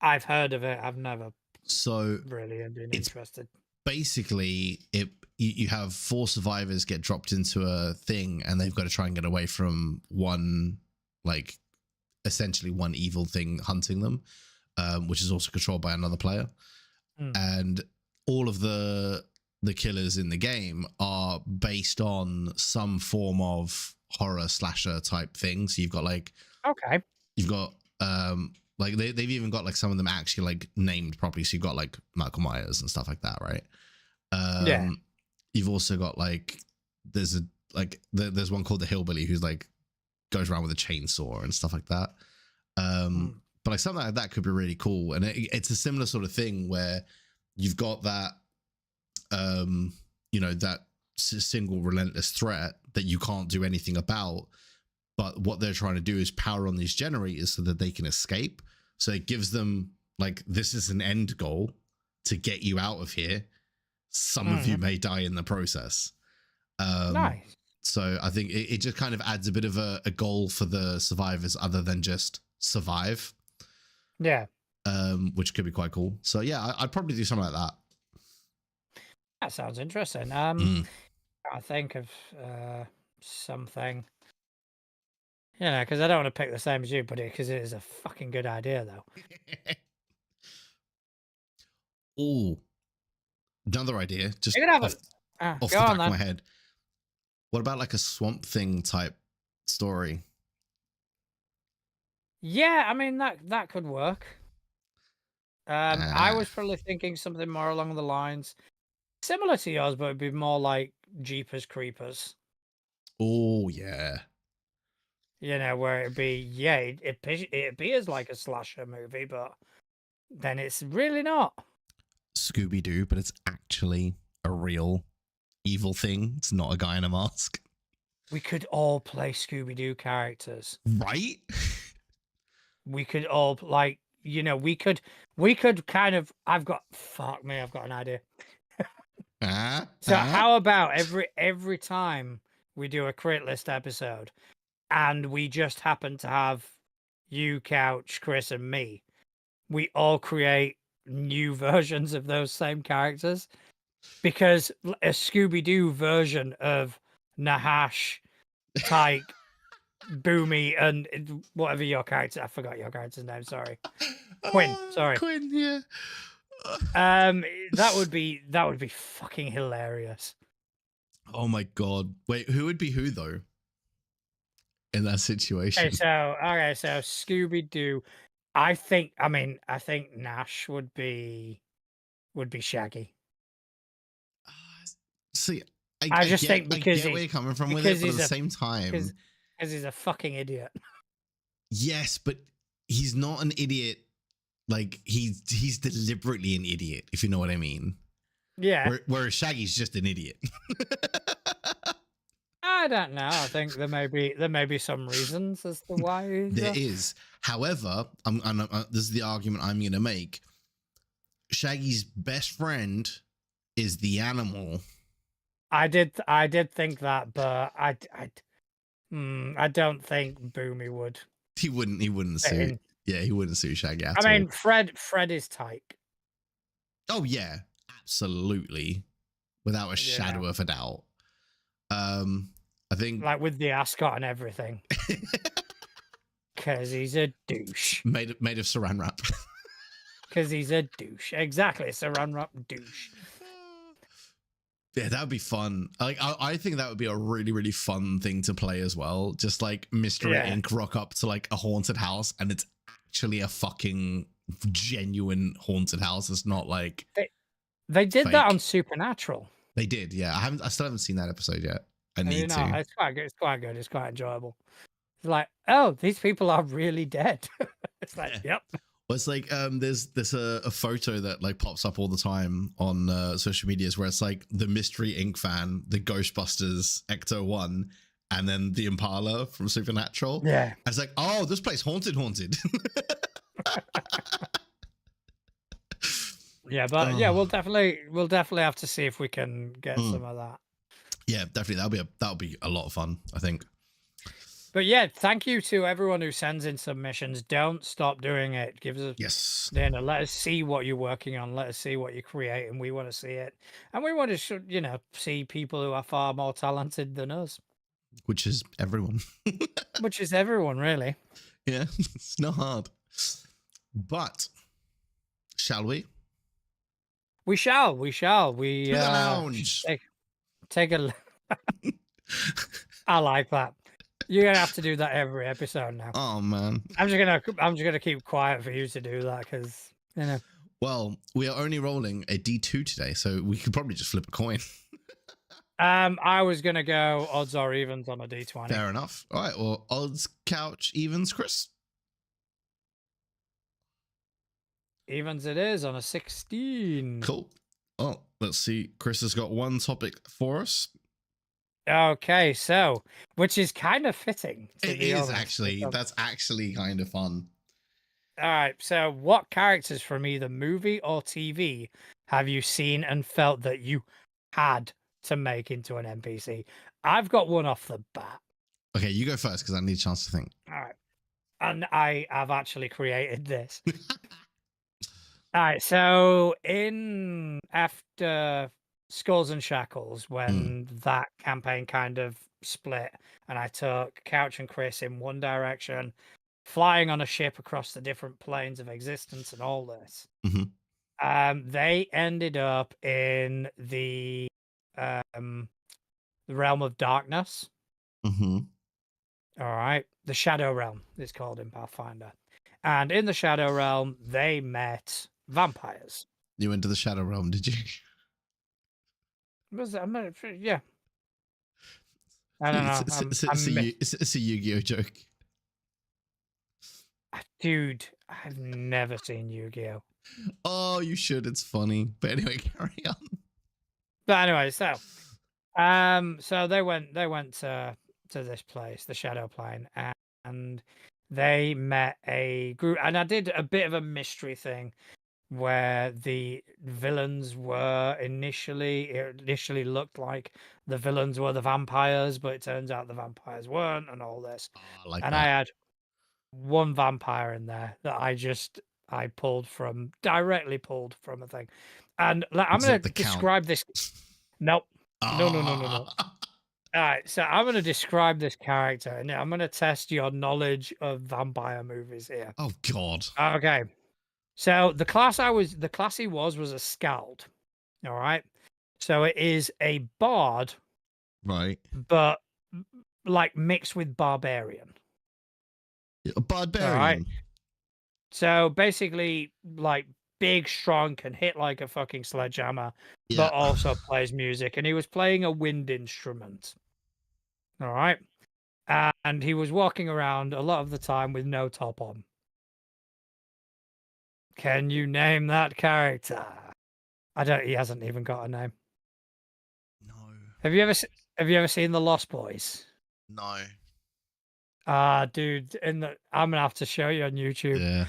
I've heard of it. I've never So really been it's interested. basically you have 4 survivors get dropped into a thing, and they've got to try and get away from one, like, essentially one evil thing hunting them, which is also controlled by another player. Mm. And all of the killers in the game are based on some form of horror slasher type thing. So you've got like, Okay. you've got like they've even got like some of them actually like named properly. So you've got like Michael Myers and stuff like that, right? Yeah. You've also got like there's one called the Hillbilly who's like goes around with a chainsaw and stuff like that. But like something like that could be really cool, and it's a similar sort of thing where you've got that you know, that single relentless threat that you can't do anything about, but what they're trying to do is power on these generators so that they can escape. So it gives them like, this is an end goal to get you out of here. Some of you may die in the process. Nice. So I think it just kind of adds a bit of a goal for the survivors other than just survive. Yeah. Which could be quite cool. So yeah, I'd probably do something like that. That sounds interesting. I think of something, you know, because I don't want to pick the same as you, but because it is a fucking good idea, though. Oh, another idea, just You could have off, off go the on back of then. my head. What about like a Swamp Thing type story? Yeah, I mean that could work. I was probably thinking something more along the lines similar to yours, but it'd be more like Jeepers Creepers. Oh yeah. You know, where it'd be it appears like a slasher movie, but then it's really not. Scooby Doo, but it's actually a real evil thing. It's not a guy in a mask. We could all play Scooby Doo characters. Right? We could all like, you know, we could kind of. I've got an idea. So how about every time we do a Crit List episode, and we just happen to have you, Couch, Chris, and me, we all create new versions of those same characters, because a Scooby-Doo version of Nahash, Tyke, Boomy, and whatever your character, I forgot your character's name, sorry. Quinn, sorry. Quinn, yeah. That would be fucking hilarious. Oh my god. Wait, who would be who though? In that situation. So Scooby-Doo. I think Nash would be Shaggy. See, I just think I because get where you're coming from with it, but at the same time, because he's a fucking idiot. yes, but he's not an idiot. Like he's deliberately an idiot, if you know what I mean. Yeah. Whereas Shaggy's just an idiot. I don't know. I think there may be some reasons as to why there is. However, this is the argument I'm going to make. Shaggy's best friend is the animal. I did think that, but I don't think Boomy would. He wouldn't suit. Yeah, he wouldn't suit Shaggy at all. I mean, Fred is Tyke. Oh yeah, absolutely, without a shadow of a doubt. I think like with the ascot and everything, because he's a douche. Made of saran wrap. Because he's a douche. Exactly, saran wrap douche. Yeah, that would be fun. Like, I think that would be a really, really fun thing to play as well. Just like Mystery Inc. rock up to like a haunted house, and it's actually a fucking genuine haunted house. It's not like they did fake. that on Supernatural. They did, yeah. I still haven't seen that episode yet. I need to. It's quite good. It's quite good. It's quite enjoyable. It's like, oh, these people are really dead. It's like, Yeah. yep. Well, it's like there's a photo that like pops up all the time on social medias where it's like the Mystery Inc. fan, the Ghostbusters Ecto-1, and then the Impala from Supernatural. Yeah. And it's like, oh, this place haunted. Yeah, but yeah, Oh. we'll definitely have to see if we can get some of that. Yeah, definitely. That'll be a lot of fun, I think. But yeah, thank you to everyone who sends in submissions. Don't stop doing it. Give us let us see what you're working on. Let us see what you create, and we want to see it. And we want to, see people who are far more talented than us. Which is everyone. Which is everyone, really. Yeah, it's not hard. But shall we? We shall. We To the lounge. Take a. I like that. You're gonna have to do that every episode now. Oh man. I'm just gonna keep quiet for you to do that because Well, we are only rolling a D2 today, so we could probably just flip a coin. I was gonna go odds or evens on a D20. Fair enough. All right. Well, odds, couch, evens, Chris. Evens it is on a 16. Cool. Oh, let's see. Chris has got one topic for us. Okay, so which is kind of fitting. It is honest, actually. That's actually kind of fun. All right. So, what characters from either movie or TV have you seen and felt that you had to make into an NPC? I've got one off the bat. Okay, you go first because I need a chance to think. All right. And I have actually created this. All right. So, after Skulls and Shackles, when that campaign kind of split, and I took Couch and Chris in one direction, flying on a ship across the different planes of existence and all this. They ended up in the realm of darkness. All right. The Shadow Realm is called in Pathfinder. And in the Shadow Realm, they met vampires. You went to the Shadow Realm, did you? Was that? Yeah. I don't know. It's a Yu-Gi-Oh joke. Dude, I've never seen Yu-Gi-Oh. Oh, you should. It's funny. But anyway, carry on. But anyway, so they went to this place, the Shadow Plane, and they met a group, and I did a bit of a mystery thing where the villains were initially looked like the villains were the vampires, but it turns out the vampires weren't, and all this. I had one vampire in there that I directly pulled from a thing. And I'm going to describe this. Nope. No. All right, so I'm going to describe this character, and I'm going to test your knowledge of vampire movies here. Oh God. Okay. So the class he was a skald. All right. So it is a bard. Right. But like mixed with barbarian. A barbarian. All right. So basically, like big, strong, can hit like a fucking sledgehammer, but also plays music. And he was playing a wind instrument. All right. And he was walking around a lot of the time with no top on. Can you name that character? He hasn't even got a name. No. Have you ever seen The Lost Boys? No. Dude, I'm gonna have to show you on YouTube. Yeah.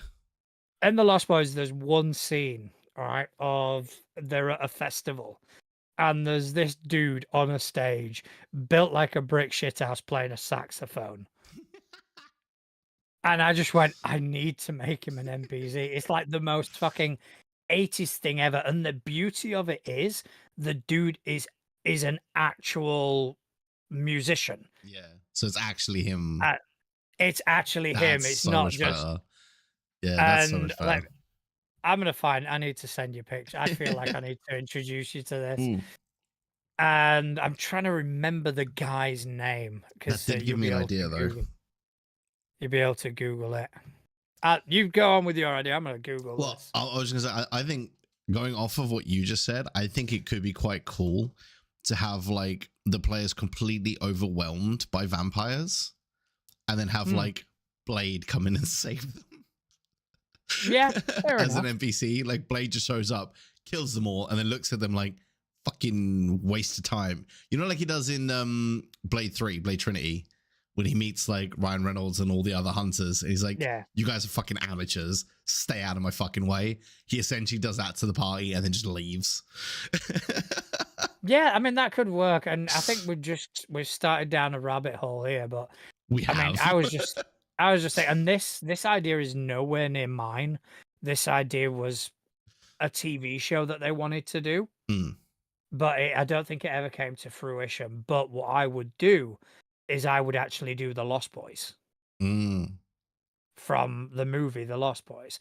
In The Lost Boys, there's one scene, all right, they're at a festival, and there's this dude on a stage built like a brick shithouse playing a saxophone. And I just went, I need to make him an NPC. It's like the most fucking 80s thing ever. And the beauty of it is the dude is an actual musician. Yeah. So it's actually him. It's actually him. It's so not just. Better. Yeah, that's so much better. Like, I need to send you pictures. I feel like I need to introduce you to this. And I'm trying to remember the guy's name. That did give me an idea, though. You'll be able to Google it. You go on with your idea. I'm going to Google this. I was going to say, I think going off of what you just said, I think it could be quite cool to have like the players completely overwhelmed by vampires and then have like Blade come in and save them. Yeah, fair as an enough. NPC. Like Blade just shows up, kills them all, and then looks at them like fucking waste of time. You know, like he does in Blade 3, Blade Trinity, when he meets like Ryan Reynolds and all the other hunters. And he's like, Yeah. you guys are fucking amateurs. Stay out of my fucking way. He essentially does that to the party and then just leaves. Yeah, I mean that could work, and I think we've started down a rabbit hole here, but We I mean, have. I was just saying, and this idea is nowhere near mine. This idea was a TV show that they wanted to do, Mm, but I don't think it ever came to fruition. But what I would do is I would actually do the Lost Boys mm, from the movie The Lost Boys.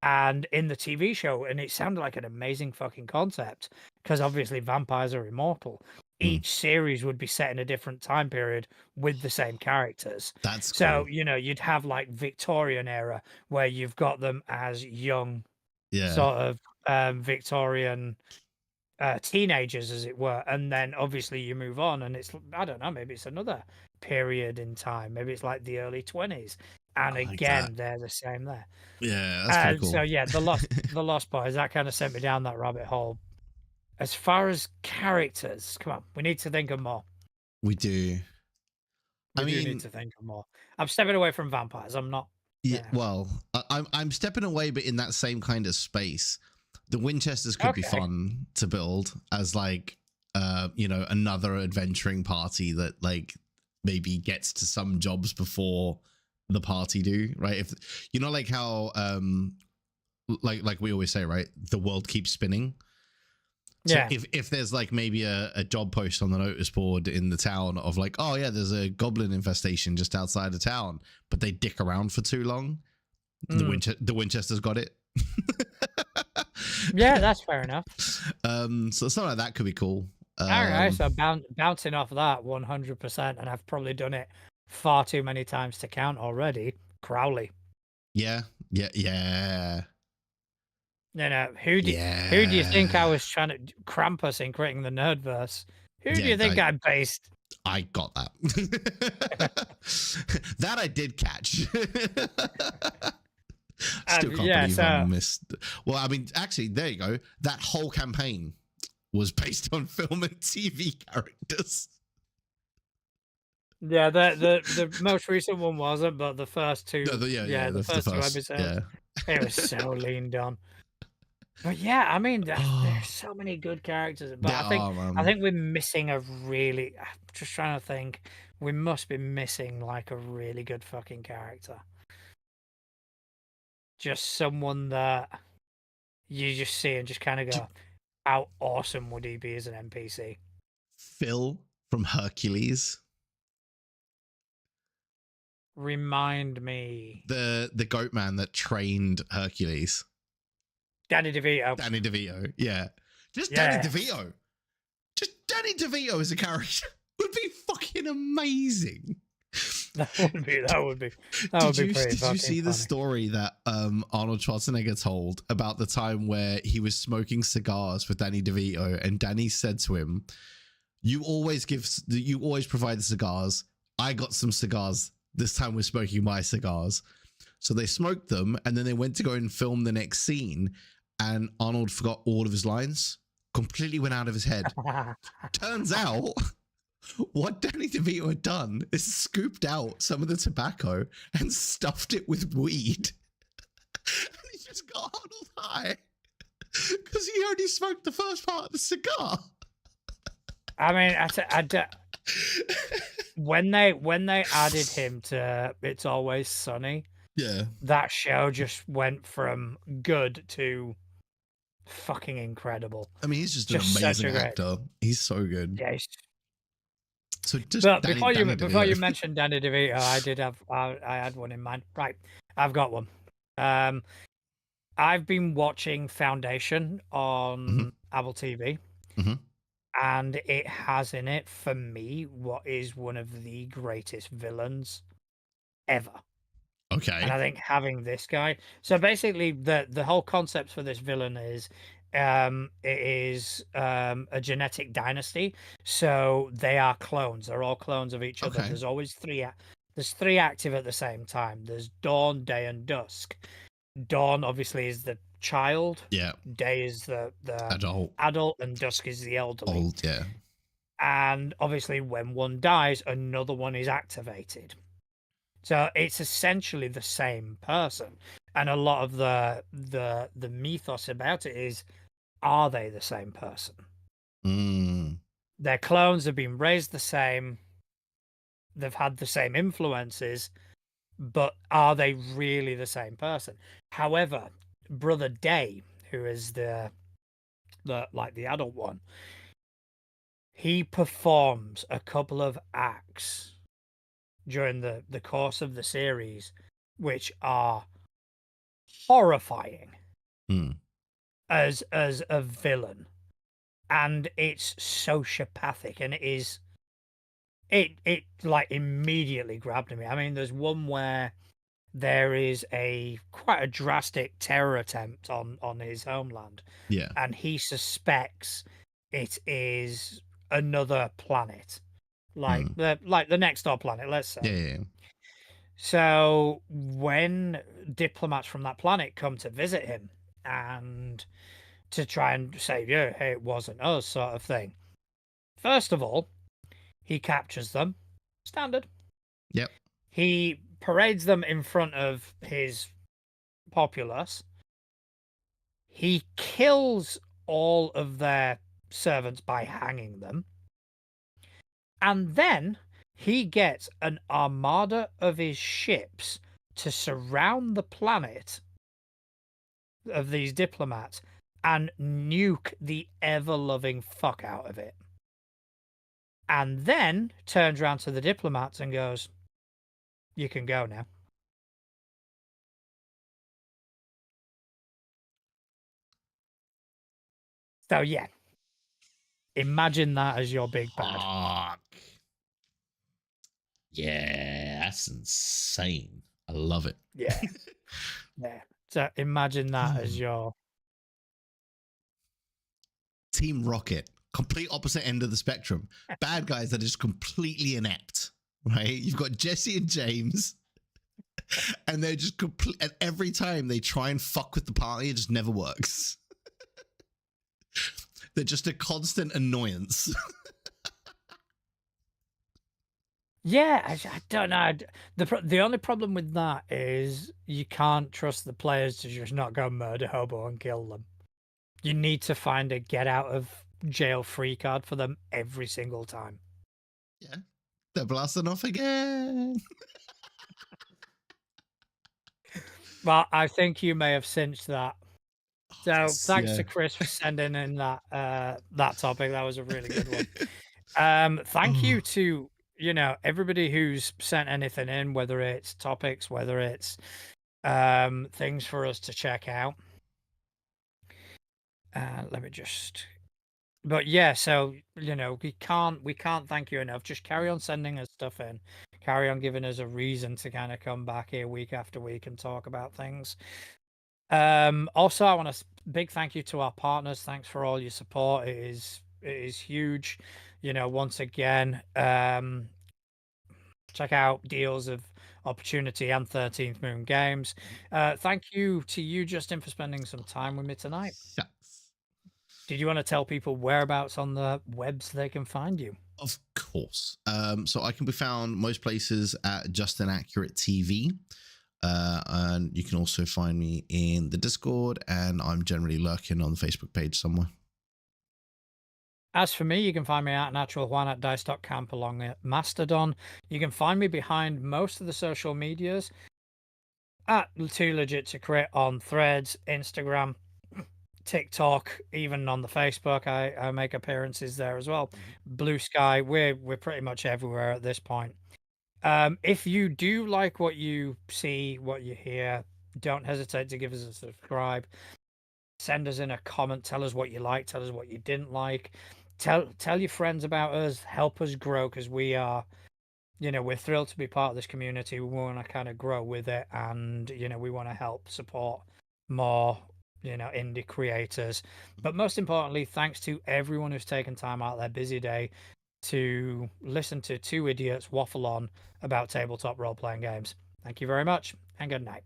And in the TV show, and it sounded like an amazing fucking concept because obviously vampires are immortal. mm. Each series would be set in a different time period with the same characters. That's So, cool. you'd have like Victorian era where you've got them as young, Yeah. sort of Victorian teenagers, as it were. And then obviously you move on, and it's, I don't know, maybe it's another period in time. Maybe it's like the early 20s. And I like that. again, they're the same there. Yeah, that's pretty So cool. yeah, the Lost Boys, that kind of sent me down that rabbit hole. As far as characters, come on, we need to think of more. We do. I We do need mean, to think of more. I'm stepping away from vampires. I'm not. yeah, Yeah. well, I'm stepping away, but in that same kind of space. The Winchesters could be Okay. fun to build as like you know, another adventuring party that like maybe gets to some jobs before the party do, right? If you know, like how like we always say, right, the world keeps spinning. So Yeah. if there's like maybe a job post on the notice board in the town of like, oh yeah, there's a goblin infestation just outside of town, but they dick around for too long, the Winchesters got it. Yeah, that's fair enough. So something like that could be cool. All right, so bouncing off that 100%, and I've probably done it far too many times to count already. Crowley. Yeah, yeah. Who do you think I was trying to Krampus in creating the Nerdverse? Who do you think I based? I got that. That I did catch. Still can't believe I missed. Well, I mean, actually, there you go. That whole campaign was based on film and TV characters. Yeah, the most recent one wasn't, but the first two, the first two episodes, it was so leaned on. But yeah, I mean, there's so many good characters, but I think we're missing a really. I'm just trying to think. We must be missing like a really good fucking character. Just someone that you just see and just kind of go, how awesome would he be as an NPC? Phil from Hercules. Remind me. The goat man that trained Hercules. Danny DeVito. Danny DeVito, yeah. Danny DeVito. Just Danny DeVito as a character would be fucking amazing. That would be pretty Did you see funny. the story that Arnold Schwarzenegger told about the time where he was smoking cigars with Danny DeVito, and Danny said to him, you always provide the cigars. I got some cigars. This time we're smoking my cigars. So they smoked them, and then they went to go and film the next scene, and Arnold forgot all of his lines. Completely went out of his head. Turns out what Danny DeVito had done is scooped out some of the tobacco and stuffed it with weed. And he just got Arnold high because he only smoked the first part of the cigar. I mean, when they added him to It's Always Sunny, that show just went from good to fucking incredible. I mean, he's just an amazing actor. He's so good. Yeah. So just before you mentioned Danny DeVito, I had one in mind. Right, I've got one. I've been watching Foundation on Apple TV, and it has in it for me what is one of the greatest villains ever. Okay. And I think having this guy. So basically, the whole concept for this villain is, it is a genetic dynasty. So they are clones. They're all clones of each other. There's always three. There's three active at the same time. There's dawn, day, and dusk. Dawn obviously is the child, Yeah. Day is the Adult. adult, and Dusk is the elderly. Old. Yeah. And obviously, when one dies, another one is activated. So it's essentially the same person. And a lot of the mythos about it is, are they the same person? Mm. Their clones have been raised the same, they've had the same influences, but are they really the same person? However, Brother Day, who is the adult one, he performs a couple of acts during the course of the series which are horrifying Mm. as a villain, and it's sociopathic, and it like immediately grabbed me. I mean, there's one where there is a quite a drastic terror attempt on his homeland, Yeah. and he suspects it is another planet, like Mm. the next door planet, let's say. Yeah. Yeah. So when diplomats from that planet come to visit him and to try and say, yeah, hey, it wasn't us, sort of thing. First of all, he captures them. Standard. Yep. He parades them in front of his populace. He kills all of their servants by hanging them. And then he gets an armada of his ships to surround the planet of these diplomats and nuke the ever-loving fuck out of it. And then turns around to the diplomats and goes, you can go now. So yeah, imagine that as your big bad. Fuck. Yeah, that's insane. I love it. Yeah. Yeah. So imagine that as your Team Rocket, complete opposite end of the spectrum. Bad guys that are just completely inept, right? You've got Jesse and James, and they're just complete. And every time they try and fuck with the party, it just never works. They're just a constant annoyance. yeah. I don't know. The only problem with that is you can't trust the players to just not go murder hobo and kill them. You need to find a get out of jail free card for them every single time. Yeah, they're blasting off again. Well, I think you may have cinched that. So thanks Yeah. to Chris for sending in that that topic. That was a really good one. Thank you to everybody who's sent anything in, whether it's topics, whether it's things for us to check out. Let me just. But yeah, so we can't thank you enough. Just carry on sending us stuff in. Carry on giving us a reason to kind of come back here week after week and talk about things. Also, I want to big thank you to our partners. Thanks for all your support. It is huge. Once again, check out Deals of Opportunity and 13th Moon Games. Thank you to you, Justin, for spending some time with me tonight. Shucks. Did you want to tell people whereabouts on the webs they can find you? Of course. So I can be found most places at Just Inaccurate TV. And you can also find me in the Discord, and I'm generally lurking on the Facebook page somewhere. As for me, you can find me at naturaljuan@dice.camp along at Mastodon. You can find me behind most of the social medias at Too Legit to Crit on Threads, Instagram, TikTok, even on the Facebook. I make appearances there as well. Blue Sky, we're pretty much everywhere at this point. If you do like what you see, what you hear, don't hesitate to give us a subscribe. Send us in a comment. Tell us what you like. Tell us what you didn't like. Tell your friends about us. Help us grow, because we are, we're thrilled to be part of this community. We want to kind of grow with it, and we want to help support more indie creators. But most importantly, thanks to everyone who's taken time out of their busy day to listen to two idiots waffle on about tabletop role-playing games. Thank you very much, and good night.